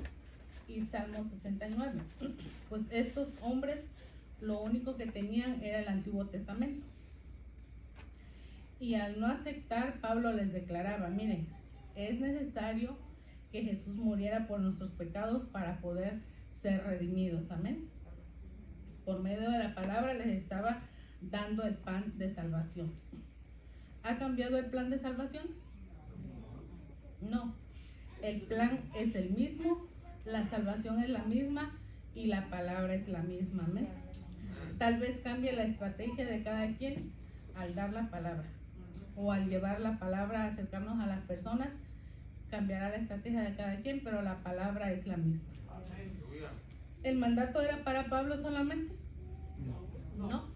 y Salmos 69. Pues estos hombres lo único que tenían era el Antiguo Testamento. Y al no aceptar, Pablo les declaraba, miren, es necesario que Jesús muriera por nuestros pecados para poder ser redimidos, amén. Por medio de la palabra les estaba dando el plan de salvación. ¿Ha cambiado el plan de salvación? No. El plan es el mismo, la salvación es la misma y la palabra es la misma, amén. Tal vez cambie la estrategia de cada quien al dar la palabra o al llevar la palabra, acercarnos a las personas, cambiará la estrategia de cada quien, pero la palabra es la misma. ¿El mandato era para Pablo solamente? No.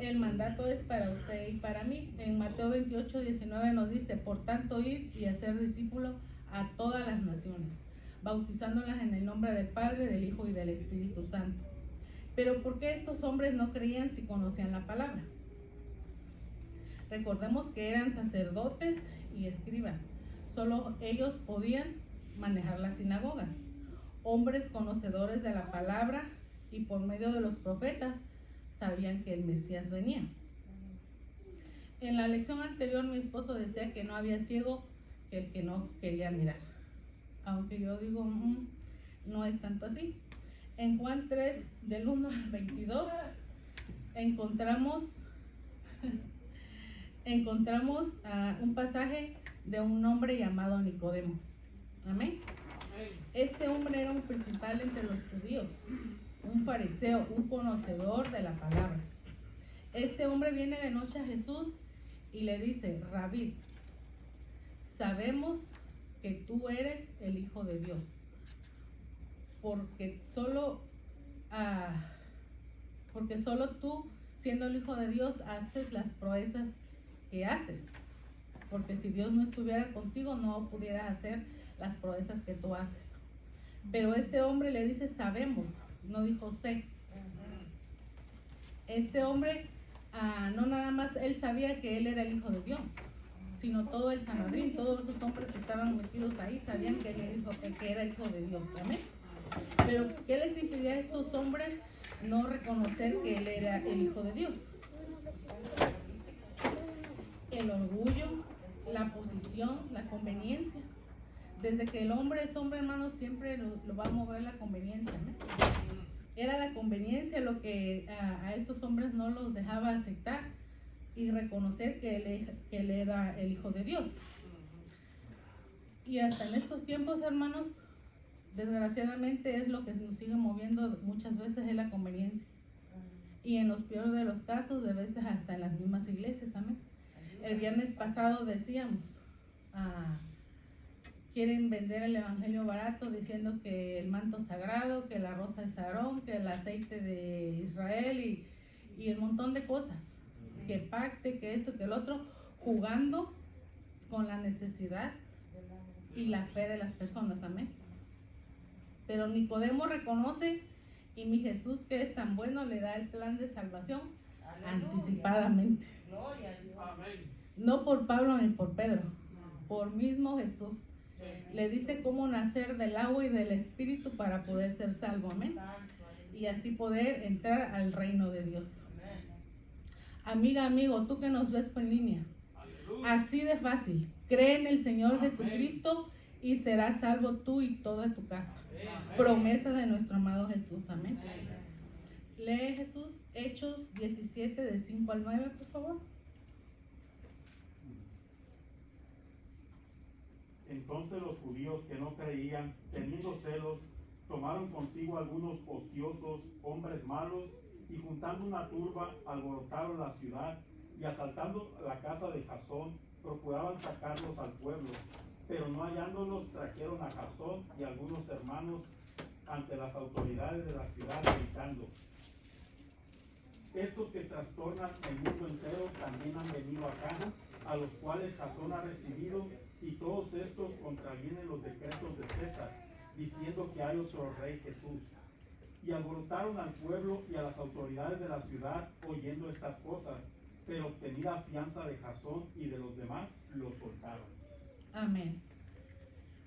El mandato es para usted y para mí. En Mateo 28, 19 nos dice, por tanto, id y hacer discípulos a todas las naciones, bautizándolas en el nombre del Padre, del Hijo y del Espíritu Santo. Pero ¿por qué estos hombres no creían si conocían la palabra? Recordemos que eran sacerdotes y escribas. Solo ellos podían manejar las sinagogas. Hombres conocedores de la palabra y por medio de los profetas sabían que el Mesías venía. En la lección anterior mi esposo decía que no había ciego que el que no quería mirar. Aunque yo digo, no es tanto así. En Juan 3, del 1 al 22, encontramos un pasaje de un hombre llamado Nicodemo. Amén. Este hombre era un principal entre los judíos, un fariseo, un conocedor de la palabra. Este hombre viene de noche a Jesús y le dice, Rabí, sabemos que tú eres el Hijo de Dios, porque solo tú, siendo el Hijo de Dios, haces las proezas que haces. Porque si Dios no estuviera contigo, no pudieras hacer las proezas que tú haces. Pero este hombre le dice, sabemos, no dijo sé. Este hombre, no nada más él sabía que él era el Hijo de Dios, sino todo el Sanedrín, todos esos hombres que estaban metidos ahí, sabían que él era el Hijo de Dios. Amén. Pero ¿qué les impedía a estos hombres no reconocer que él era el Hijo de Dios? El orgullo, la posición, la conveniencia. Desde que el hombre es hombre, hermanos, siempre lo va a mover la conveniencia, ¿no? Era la conveniencia lo que a estos hombres no los dejaba aceptar y reconocer que él era el Hijo de Dios. Y hasta en estos tiempos, hermanos, desgraciadamente es lo que nos sigue moviendo muchas veces, es la conveniencia. Y en los peores de los casos, de veces hasta en las mismas iglesias, amén. El viernes pasado decíamos, quieren vender el evangelio barato diciendo que el manto sagrado, que la rosa es Aarón, que el aceite de Israel y un montón de cosas, que pacte, que esto, que el otro, jugando con la necesidad y la fe de las personas, amén. Pero Nicodemo reconoce y mi Jesús, que es tan bueno, le da el plan de salvación anticipadamente. Gloria a Dios. No por Pablo ni por Pedro, por mismo Jesús. Le dice cómo nacer del agua y del espíritu para poder ser salvo, amén. Y así poder entrar al reino de Dios. Amiga, amigo, tú que nos ves por línea, así de fácil, cree en el Señor Jesucristo y serás salvo tú y toda tu casa. Promesa de nuestro amado Jesús, amén. Lee Jesús, Hechos 17, de 5 al 9, por favor. Entonces los judíos que no creían, teniendo celos, tomaron consigo algunos ociosos, hombres malos, y juntando una turba, alborotaron la ciudad, y asaltando la casa de Jasón, procuraban sacarlos al pueblo. Pero no hallándolos, trajeron a Jasón y algunos hermanos ante las autoridades de la ciudad, gritando: estos que trastornan el mundo entero también han venido acá, a los cuales Jasón ha recibido, y todos estos contravienen los decretos de César, diciendo que hay otro rey, Jesús. Y alborotaron al pueblo y a las autoridades de la ciudad oyendo estas cosas, pero obtenida fianza de Jasón y de los demás, los soltaron. Amén.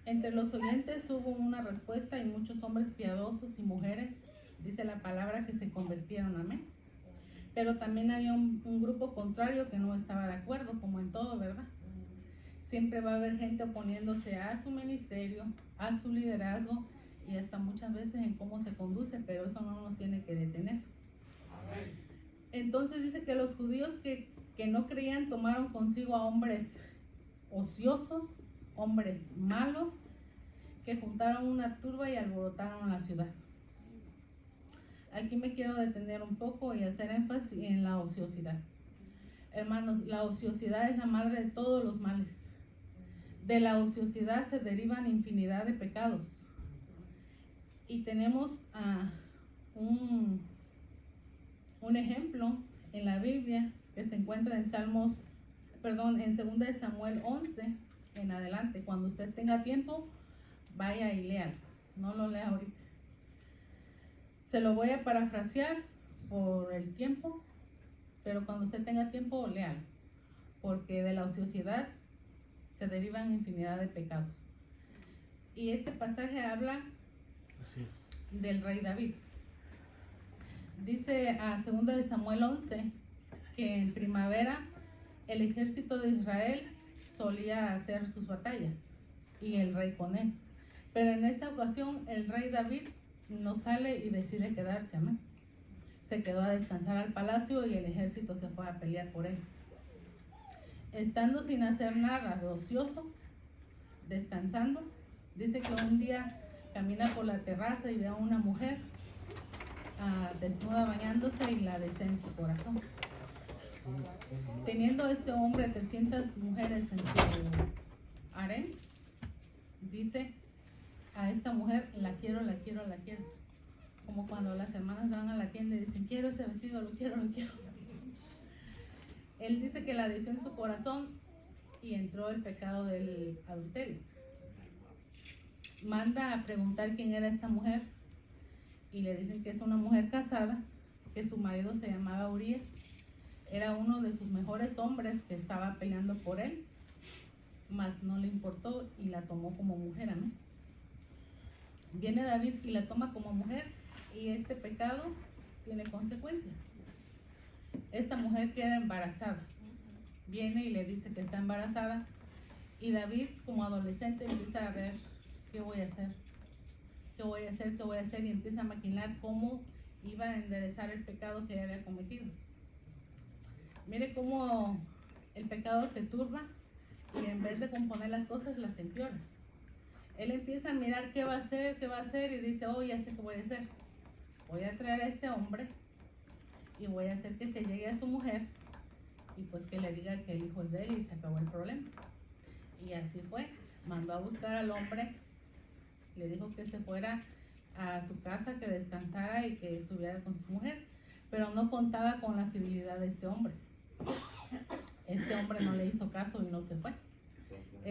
Entre los oyentes hubo una respuesta y muchos hombres piadosos y mujeres, dice la palabra, que se convirtieron, amén. Pero también había un grupo contrario que no estaba de acuerdo, como en todo, ¿verdad? Siempre va a haber gente oponiéndose a su ministerio, a su liderazgo y hasta muchas veces en cómo se conduce, pero eso no nos tiene que detener. Entonces dice que los judíos que no creían tomaron consigo a hombres ociosos, hombres malos, que juntaron una turba y alborotaron la ciudad. Aquí me quiero detener un poco y hacer énfasis en la ociosidad. Hermanos, la ociosidad es la madre de todos los males. De la ociosidad se derivan infinidad de pecados. Y tenemos un ejemplo en la Biblia que se encuentra en en 2 de Samuel 11 en adelante. Cuando usted tenga tiempo, vaya y léalo. No lo lea ahorita. Se lo voy a parafrasear por el tiempo, pero cuando usted tenga tiempo, léalo. Porque de la ociosidad se derivan infinidad de pecados. Y este pasaje habla del rey David. Dice a 2 de Samuel 11 que en primavera el ejército de Israel solía hacer sus batallas y el rey con él. Pero en esta ocasión el rey David no sale y decide quedarse, amén. Se quedó a descansar al palacio y el ejército se fue a pelear por él. Estando sin hacer nada, de ocioso, descansando, dice que un día camina por la terraza y ve a una mujer desnuda bañándose y la desea en su corazón. Teniendo este hombre 300 mujeres en su harén, dice a esta mujer: la quiero, la quiero, la quiero. Como cuando las hermanas van a la tienda y dicen: quiero ese vestido, lo quiero, lo quiero. Él dice que la deseó en su corazón y entró el pecado del adulterio. Manda a preguntar quién era esta mujer y le dicen que es una mujer casada, que su marido se llamaba Urías, era uno de sus mejores hombres que estaba peleando por él, mas no le importó y la tomó como mujer, ¿no? Viene David y la toma como mujer y este pecado tiene consecuencias. Esta mujer queda embarazada, viene y le dice que está embarazada y David, como adolescente, empieza a ver qué voy a hacer, qué voy a hacer, qué voy a hacer, y empieza a maquinar cómo iba a enderezar el pecado que había cometido. Mire cómo el pecado te turba y en vez de componer las cosas las empeoras. Él empieza a mirar qué va a hacer y dice: oh, ya sé qué voy a hacer. Voy a traer a este hombre y voy a hacer que se llegue a su mujer y pues que le diga que el hijo es de él y se acabó el problema. Y así fue. Mandó a buscar al hombre, le dijo que se fuera a su casa, que descansara y que estuviera con su mujer, pero no contaba con la fidelidad de este hombre. Este hombre no le hizo caso y no se fue.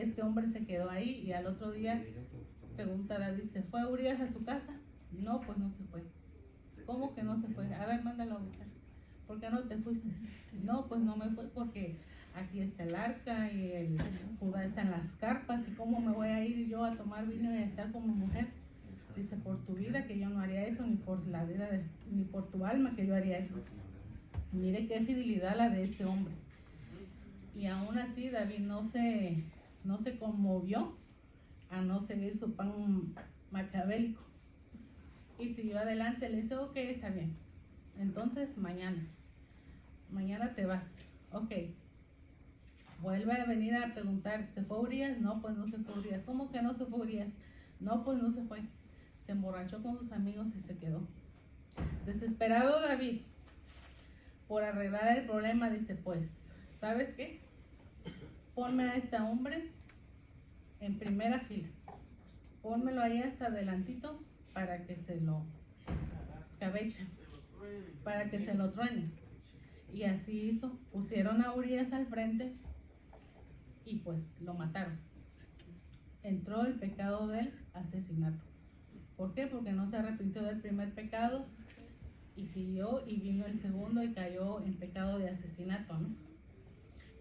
este hombre se quedó ahí y al otro día pregunta David, ¿se fue Urias a su casa? No, pues no se fue. ¿Cómo que no se fue? A ver, mándalo a buscar. ¿Por qué no te fuiste? No, pues no me fue porque aquí está el arca y el Judá está en las carpas y cómo me voy a ir yo a tomar vino y a estar con mi mujer. Dice, por tu vida que yo no haría eso, ni por la vida ni por tu alma que yo haría eso. Mire qué fidelidad la de este hombre. Y aún así David no se conmovió a no seguir su plan macabélico. Y siguió adelante, le dice, ok, está bien. Entonces mañana te vas. Ok. Vuelve a venir a preguntar, ¿se fue Urias? No, pues no se fue Urias. ¿Cómo que no se fue Urias? No, pues no se fue. Se emborrachó con sus amigos y se quedó. Desesperado David por arreglar el problema, dice, pues, ¿sabes qué? Ponme a este hombre en primera fila. Pónmelo ahí hasta adelantito para que se lo escabeche, para que se lo truene. Y así hizo. Pusieron a Urias al frente y pues lo mataron. Entró el pecado del asesinato. ¿Por qué? Porque no se arrepintió del primer pecado y siguió y vino el segundo y cayó en pecado de asesinato, ¿no?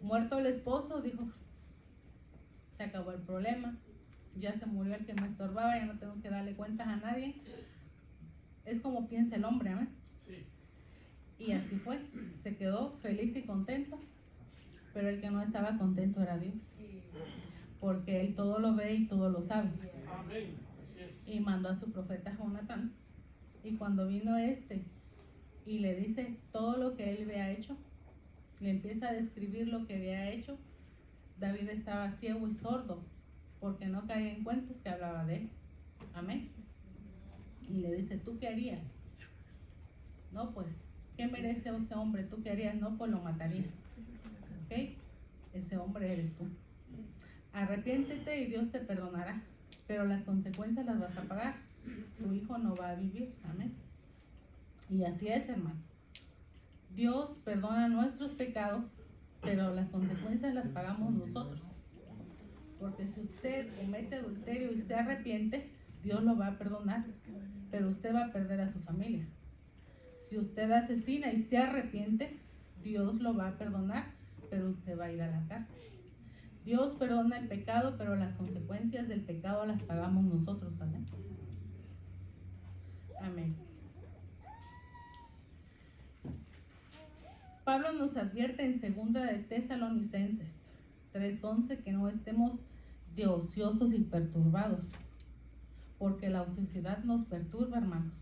Muerto el esposo, dijo, se acabó el problema, ya se murió el que me estorbaba, ya no tengo que darle cuentas a nadie. Es como piensa el hombre, ¿eh? Y así fue, se quedó feliz y contento, pero el que no estaba contento era Dios, porque Él todo lo ve y todo lo sabe. Y mandó a su profeta Jonatán, y cuando vino y le dice todo lo que él había hecho, le empieza a describir lo que había hecho, David estaba ciego y sordo, porque no caía en cuentas que hablaba de él. Amén. Y le dice, ¿tú qué harías? No, pues, ¿qué merece ese hombre? ¿Tú qué harías? No, pues lo mataría. ¿Ok? Ese hombre eres tú. Arrepiéntete y Dios te perdonará, pero las consecuencias las vas a pagar. Tu hijo no va a vivir. Amén. Y así es, hermano. Dios perdona nuestros pecados, pero las consecuencias las pagamos nosotros. Porque si usted comete adulterio y se arrepiente, Dios lo va a perdonar, pero usted va a perder a su familia. Si usted asesina y se arrepiente, Dios lo va a perdonar, pero usted va a ir a la cárcel. Dios perdona el pecado, pero las consecuencias del pecado las pagamos nosotros. Amén. Amén. Pablo nos advierte en 2 de Tesalonicenses 3:11 que no estemos de ociosos y perturbados, porque la ociosidad nos perturba, hermanos.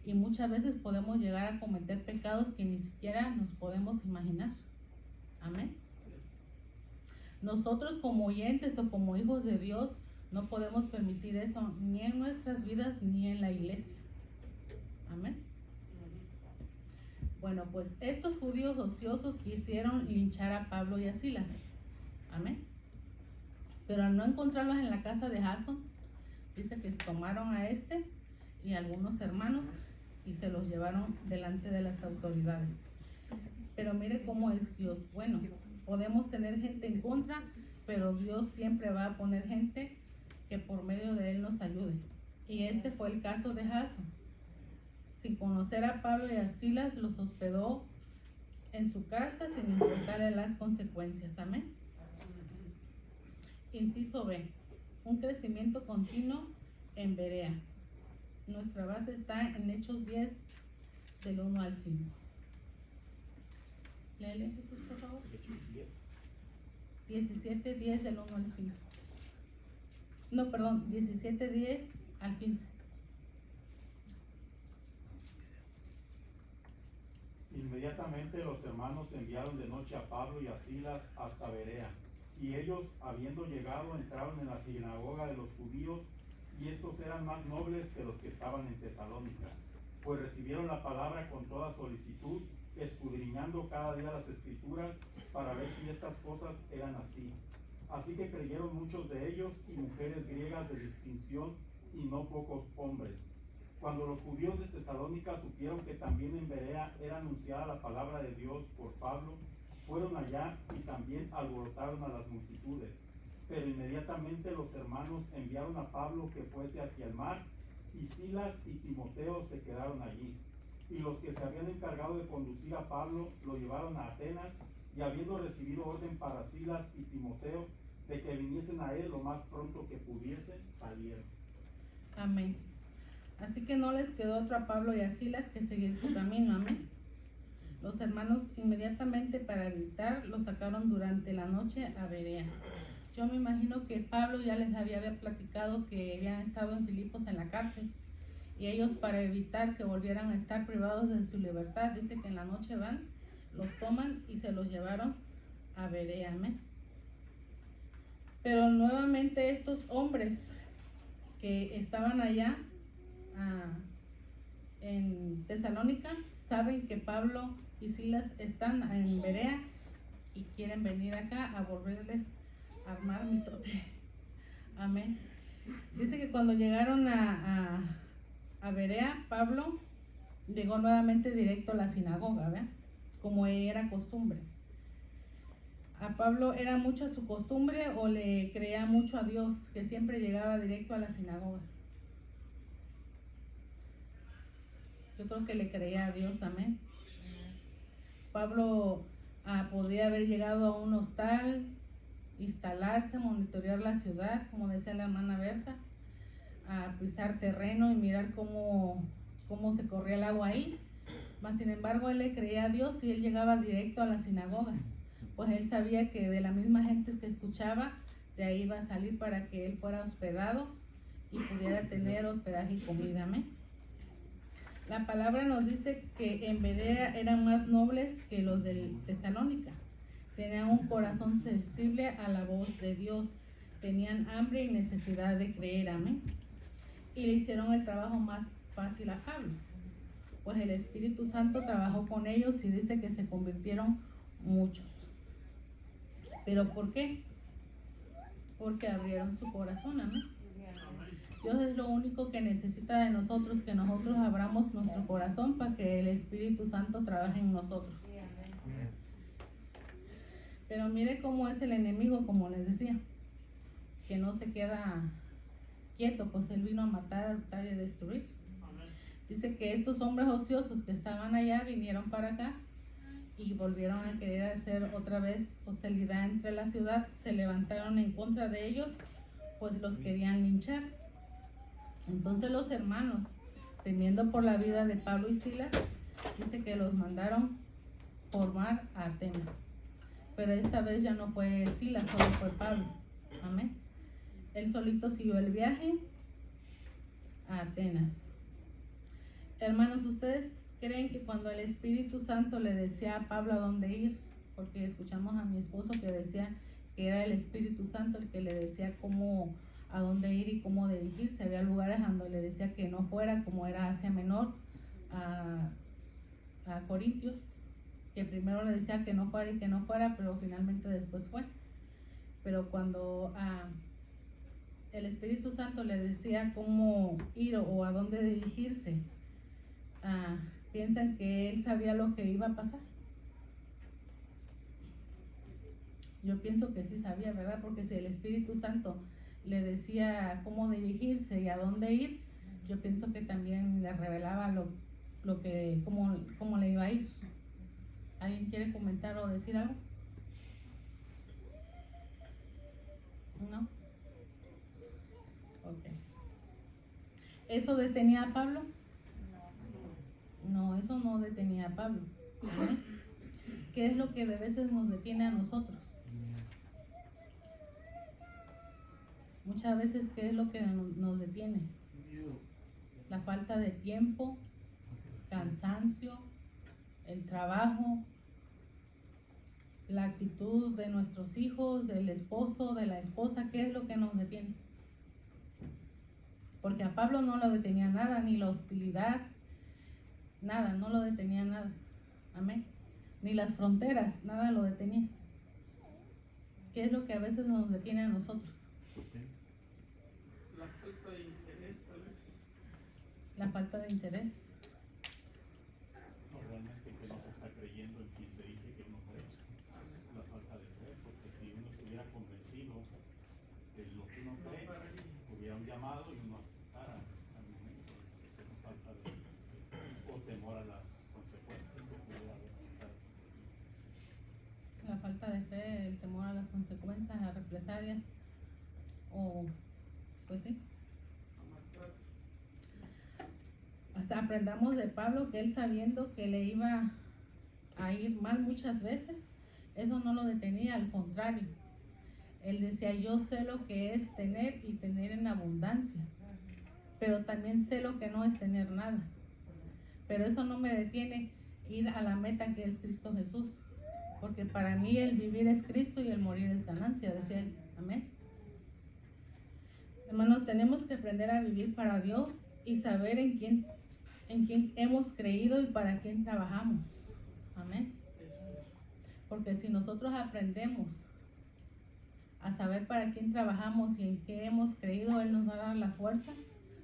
Y muchas veces podemos llegar a cometer pecados que ni siquiera nos podemos imaginar. Amén. Nosotros como oyentes o como hijos de Dios no podemos permitir eso ni en nuestras vidas ni en la iglesia. Amén. Bueno, pues estos judíos ociosos quisieron linchar a Pablo y a Silas. Amén. Pero al no encontrarlos en la casa de Jasón, dice que tomaron a y algunos hermanos y se los llevaron delante de las autoridades. Pero mire cómo es Dios bueno. Podemos tener gente en contra, pero Dios siempre va a poner gente que por medio de él nos ayude. Y este fue el caso de Jasón. Sin conocer a Pablo y a Silas, los hospedó en su casa sin importarle las consecuencias. Amén. Inciso B. Un crecimiento continuo en Berea. Nuestra base está en Hechos 10, del 1 al 5. Léele, Jesús, por favor. 17:10 del 1 al 5. No, perdón, 17:10 al 15. Inmediatamente los hermanos enviaron de noche a Pablo y a Silas hasta Berea, y ellos, habiendo llegado, entraron en la sinagoga de los judíos, y estos eran más nobles que los que estaban en Tesalónica, pues recibieron la palabra con toda solicitud, escudriñando cada día las escrituras para ver si estas cosas eran así. Así que creyeron muchos de ellos y mujeres griegas de distinción y no pocos hombres. Cuando los judíos de Tesalónica supieron que también en Berea era anunciada la palabra de Dios por Pablo, fueron allá y también alborotaron a las multitudes. Pero inmediatamente los hermanos enviaron a Pablo que fuese hacia el mar, y Silas y Timoteo se quedaron allí. Y los que se habían encargado de conducir a Pablo lo llevaron a Atenas, y habiendo recibido orden para Silas y Timoteo de que viniesen a él lo más pronto que pudiesen, salieron. Amén. Así que no les quedó otro a Pablo y a Silas que seguir su camino. Amén. Los hermanos inmediatamente para evitar lo sacaron durante la noche a Berea. Yo me imagino que Pablo ya les había platicado que habían estado en Filipos en la cárcel, y ellos, para evitar que volvieran a estar privados de su libertad, dice que en la noche van, los toman y se los llevaron a Berea. Amén. Pero nuevamente estos hombres que estaban allá en Tesalónica saben que Pablo y Silas están en Berea y quieren venir acá a volverles a armar mitote. Amén. Dice que cuando llegaron a Berea, Pablo llegó nuevamente directo a la sinagoga, ¿verdad? Como era costumbre. A Pablo era mucho su costumbre, o le creía mucho a Dios, que siempre llegaba directo a las sinagogas. Yo creo que le creía a Dios. Amén. Pablo podría haber llegado a un hostal, instalarse, monitorear la ciudad, como decía la hermana Berta, a pisar terreno y mirar cómo se corría el agua ahí. Mas sin embargo, él le creía a Dios y él llegaba directo a las sinagogas, pues él sabía que de la misma gente que escuchaba, de ahí iba a salir para que él fuera hospedado y pudiera tener hospedaje y comida. Amén. La palabra nos dice que en Berea eran más nobles que los de Tesalónica. Tenían un corazón sensible a la voz de Dios. Tenían hambre y necesidad de creer. Amén. Y le hicieron el trabajo más fácil a Pablo, pues el Espíritu Santo trabajó con ellos y dice que se convirtieron muchos. ¿Pero por qué? Porque abrieron su corazón. Amén. Dios es lo único que necesita de nosotros, que nosotros abramos nuestro corazón para que el Espíritu Santo trabaje en nosotros. Pero mire cómo es el enemigo, como les decía, que no se queda quieto, pues él vino a matar, hurtar y destruir. Dice que estos hombres ociosos que estaban allá vinieron para acá y volvieron a querer hacer otra vez hostilidad entre la ciudad. Se levantaron en contra de ellos, pues los querían linchar. Entonces los hermanos, temiendo por la vida de Pablo y Silas, dice que los mandaron por mar a Atenas. Pero esta vez ya no fue Silas, solo fue Pablo. Amén. Él solito siguió el viaje a Atenas. Hermanos, ¿ustedes creen que cuando el Espíritu Santo le decía a Pablo a dónde ir? Porque escuchamos a mi esposo que decía que era el Espíritu Santo el que le decía a dónde ir y cómo dirigirse. Había lugares donde le decía que no fuera, como era Asia Menor, a Corintios, que primero le decía que no fuera y que no fuera, pero finalmente después fue. Pero cuando el Espíritu Santo le decía cómo ir o a dónde dirigirse, piensan que él sabía lo que iba a pasar. Yo pienso que sí sabía, ¿verdad? Porque si el Espíritu Santo le decía cómo dirigirse y a dónde ir, yo pienso que también le revelaba cómo le iba a ir. ¿Alguien quiere comentar o decir algo? ¿No? Ok. ¿Eso detenía a Pablo? No, eso no detenía a Pablo. ¿Sí? ¿Qué es lo que de veces nos detiene a nosotros? Muchas veces, ¿qué es lo que nos detiene? La falta de tiempo, cansancio, el trabajo, la actitud de nuestros hijos, del esposo, de la esposa. ¿Qué es lo que nos detiene? Porque a Pablo no lo detenía nada, ni la hostilidad, nada, no lo detenía nada. Amén. Ni las fronteras, nada lo detenía. ¿Qué es lo que a veces nos detiene a nosotros? La falta de interés, tal vez. La falta de interés. No, realmente que no se está creyendo en quien se dice que uno cree. La falta de fe, porque si uno estuviera convencido que lo que uno cree hubiera un llamado y uno aceptara al momento. Esa es falta de o temor a las consecuencias que pudiera haber. La falta de fe, el temor a las consecuencias, a las represalias, o pues sí. O sea, aprendamos de Pablo que él, sabiendo que le iba a ir mal muchas veces, eso no lo detenía, al contrario. Él decía, yo sé lo que es tener y tener en abundancia, pero también sé lo que no es tener nada. Pero eso no me detiene ir a la meta que es Cristo Jesús, porque para mí el vivir es Cristo y el morir es ganancia, decía él. Amén. Hermanos, tenemos que aprender a vivir para Dios y saber en quién hemos creído y para quién trabajamos. Amén. Porque si nosotros aprendemos a saber para quién trabajamos y en qué hemos creído, Él nos va a dar la fuerza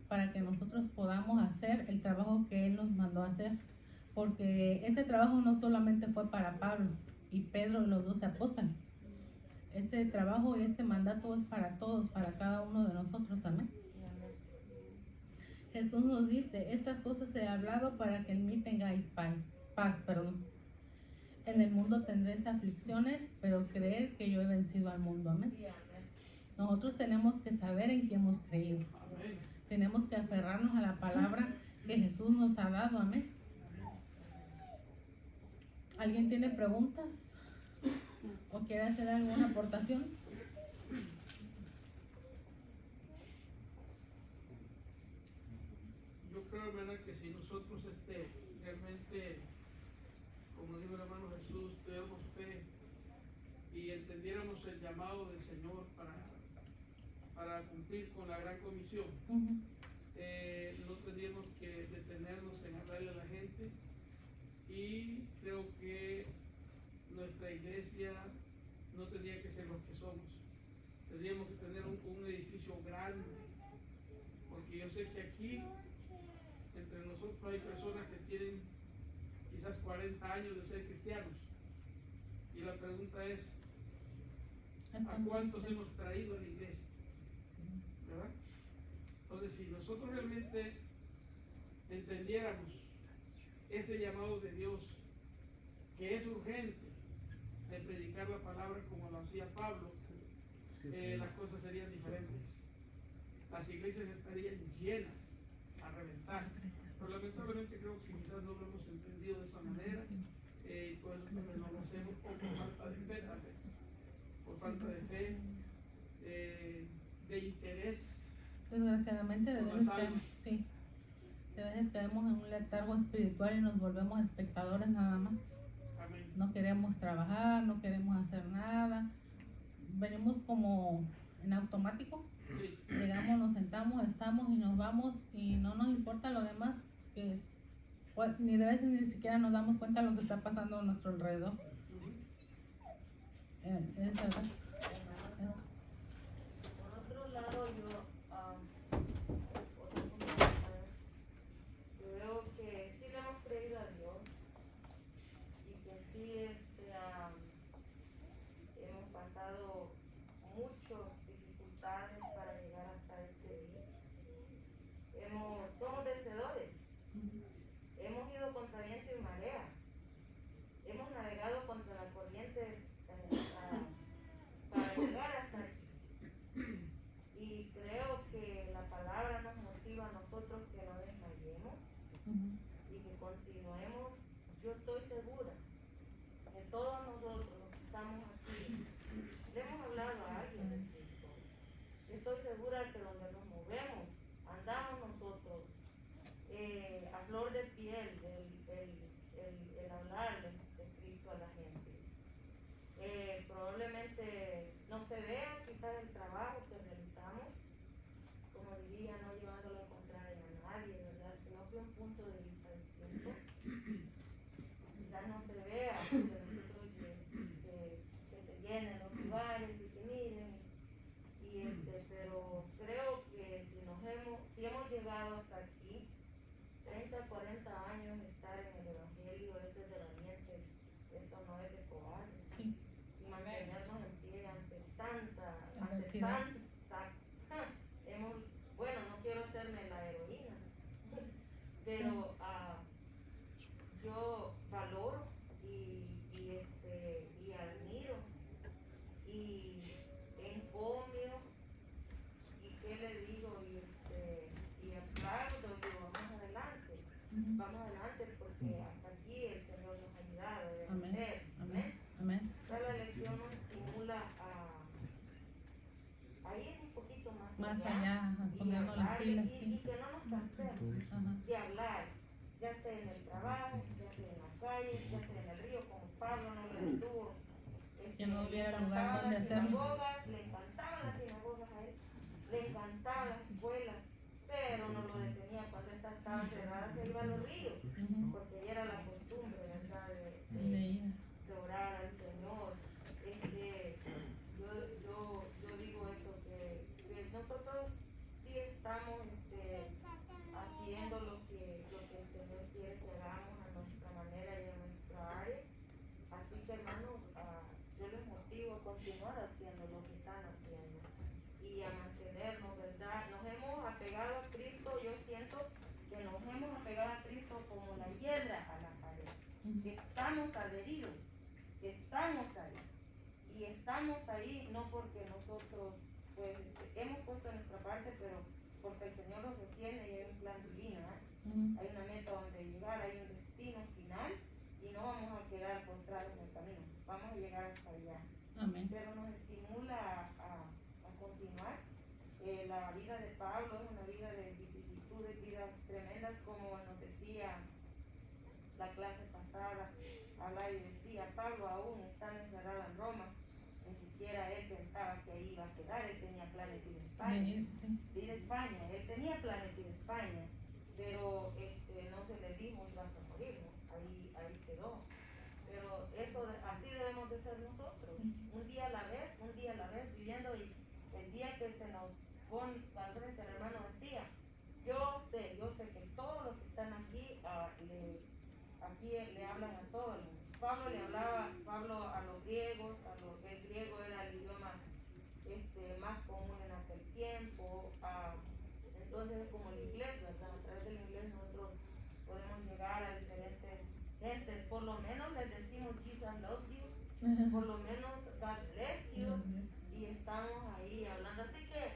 para que nosotros podamos hacer el trabajo que Él nos mandó a hacer. Porque este trabajo no solamente fue para Pablo y Pedro y los 12 apóstoles. Este trabajo y este mandato es para todos, para cada uno de nosotros. Amén. Jesús nos dice, estas cosas he hablado para que en mí tengáis paz. En el mundo tendréis aflicciones, pero creer que yo he vencido al mundo. Amén. Nosotros tenemos que saber en quién hemos creído. Tenemos que aferrarnos a la palabra que Jesús nos ha dado. Amén. ¿Alguien tiene preguntas? ¿O quiere hacer alguna aportación? Yo creo, hermana, que si nosotros realmente, como dijo el hermano Jesús, tuviéramos fe y entendiéramos el llamado del Señor para cumplir con la gran comisión, no tendríamos que detenernos en hablarle a la gente, y creo que nuestra iglesia no tendría que ser lo que somos. Tendríamos que tener un edificio grande, porque yo sé que aquí entre nosotros hay personas que tienen quizás 40 años de ser cristianos, y la pregunta es, ¿a cuántos hemos traído a la iglesia? ¿Verdad? Entonces, si nosotros realmente entendiéramos ese llamado de Dios, que es urgente, de predicar la palabra como lo hacía Pablo, las cosas serían diferentes. Las iglesias estarían llenas a reventar, pero lamentablemente creo que quizás no lo hemos entendido de esa manera, y por eso también lo hacemos por falta de fe, tal vez, por falta de fe, de interés. Desgraciadamente de veces caemos en un letargo espiritual y nos volvemos espectadores nada más. Amén. No queremos trabajar, no queremos hacer nada, venimos como en automático. Sí. Llegamos, nos sentamos, estamos y nos vamos, y no nos importa lo demás, ni de veces ni siquiera nos damos cuenta de lo que está pasando a nuestro alrededor. Es verdad. Por otro lado, yo veo que sí le hemos creído a Dios, y que sí hemos pasado muchas dificultades para llegar hasta este día. Somos vencedores. Hemos ido contra viento y marea. Hemos navegado contra la corriente para llegar hasta aquí. Y creo que la palabra nos motiva a nosotros que no desmayemos y que continuemos. Yo estoy segura que todos nosotros los que estamos aquí le hemos hablado a alguien de Cristo. Estoy segura que donde nos movemos, andamos nosotros a flor de piel, el hablar de Cristo a la gente. Probablemente no se vea quizás el trabajo que realizamos, como diría, no llevándolo a contraria a nadie, ¿verdad? Sino que un punto de vista distinto. Quizás no se vea, porque nosotros que se llenen los lugares y que miren, pero creo que si hemos llegado hasta aquí, 30, 40 años estar en el evangelio ese de valientes, esto no es de cobarde. Sí. Y mantenernos en pie ante tanta pero yo valoro y admiro y encomio y qué le digo y aplaudo y digo vamos adelante porque hasta aquí el Señor nos ha ayudado de vencer. Amén. La lección nos estimula a ir un poquito más allá, y poniendo las hablar, pilas, y sí. que no nos cansemos Ajá. de hablar, ya sea en el trabajo, ya sea en la calle, ya sea en el río, como Pablo no le detuvo. Que no hubiera le lugar encantaban donde las hacerlo. sinagogas, le encantaban las sinagogas a él, le encantaban las escuelas, pero no lo detenía cuando estas estaban cerradas, se iba a los ríos, porque ahí era la costumbre, ¿verdad? De orar al Señor. Yo digo eso, que nosotros sí estamos haciendo lo que el Señor quiere que hagamos a nuestra manera y a nuestra área. Así que, hermanos, yo les motivo a continuar haciendo lo que están haciendo y a mantenernos, ¿verdad? Nos hemos apegado a Cristo, yo siento que nos hemos apegado a Cristo como la piedra a la pared. Estamos adheridos, estamos ahí. Y estamos ahí no porque nosotros pues hemos puesto nuestra parte, pero porque el Señor nos sostiene y hay un plan divino, hay una meta donde llegar, hay un destino final y no vamos a quedar postrados en el camino, vamos a llegar hasta allá. Amén. Pero nos estimula a continuar. La vida de Pablo es una vida de vicisitudes, vidas tremendas, como nos decía la clase pasada. Hablaba y decía, Pablo aún está encerrado en Roma, ni siquiera él pensaba que ahí iba a quedar, él tenía planes de ir a España, ir a España, él tenía planes de ir a España, pero no se le dijo vas a morir, ¿no? Ahí quedó. Pero eso, así debemos de ser nosotros, un día a la vez, viviendo, y el día que se nos pone al frente, el hermano decía, yo sé que todos los que están aquí, aquí le hablan a todo el mundo. Pablo le hablaba a los griegos, el griego era el idioma más común en aquel tiempo, entonces es como el inglés, ¿verdad? A través del inglés nosotros podemos llegar a diferentes gentes, por lo menos les decimos Jesus loves you, por lo menos God bless you, y estamos ahí hablando, así que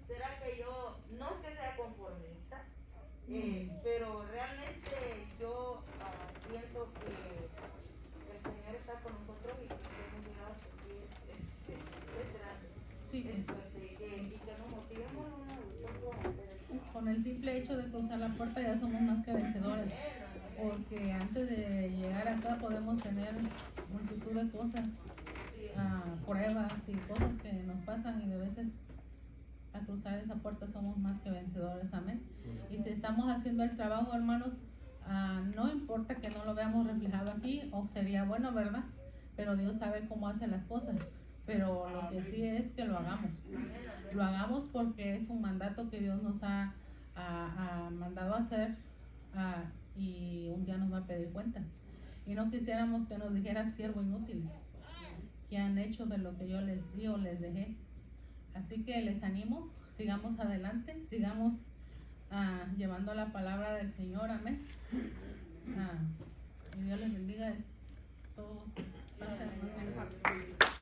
será que yo, no es que sea conformista, pero realmente yo siento que el Señor está con nosotros y que hemos llegado hasta aquí es grande. Sí, es fuerte, y que nos motivemos uno a nosotros. Con el simple hecho de cruzar la puerta ya somos más que vencedores, porque antes de llegar acá podemos tener multitud de cosas, pruebas y cosas que nos pasan, y de veces al cruzar esa puerta somos más que vencedores, amén. Y si estamos haciendo el trabajo, hermanos, no importa que no lo veamos reflejado aquí, o sería bueno, ¿verdad? Pero Dios sabe cómo hace las cosas, pero lo que sí es que lo hagamos porque es un mandato que Dios nos ha mandado a hacer, y un día nos va a pedir cuentas, y no quisiéramos que nos dijera siervos inútiles, que han hecho de lo que yo les di o les dejé. Así que les animo, sigamos adelante, sigamos llevando la palabra del Señor, amén. Y Dios les bendiga, es todo. Pase, hermano.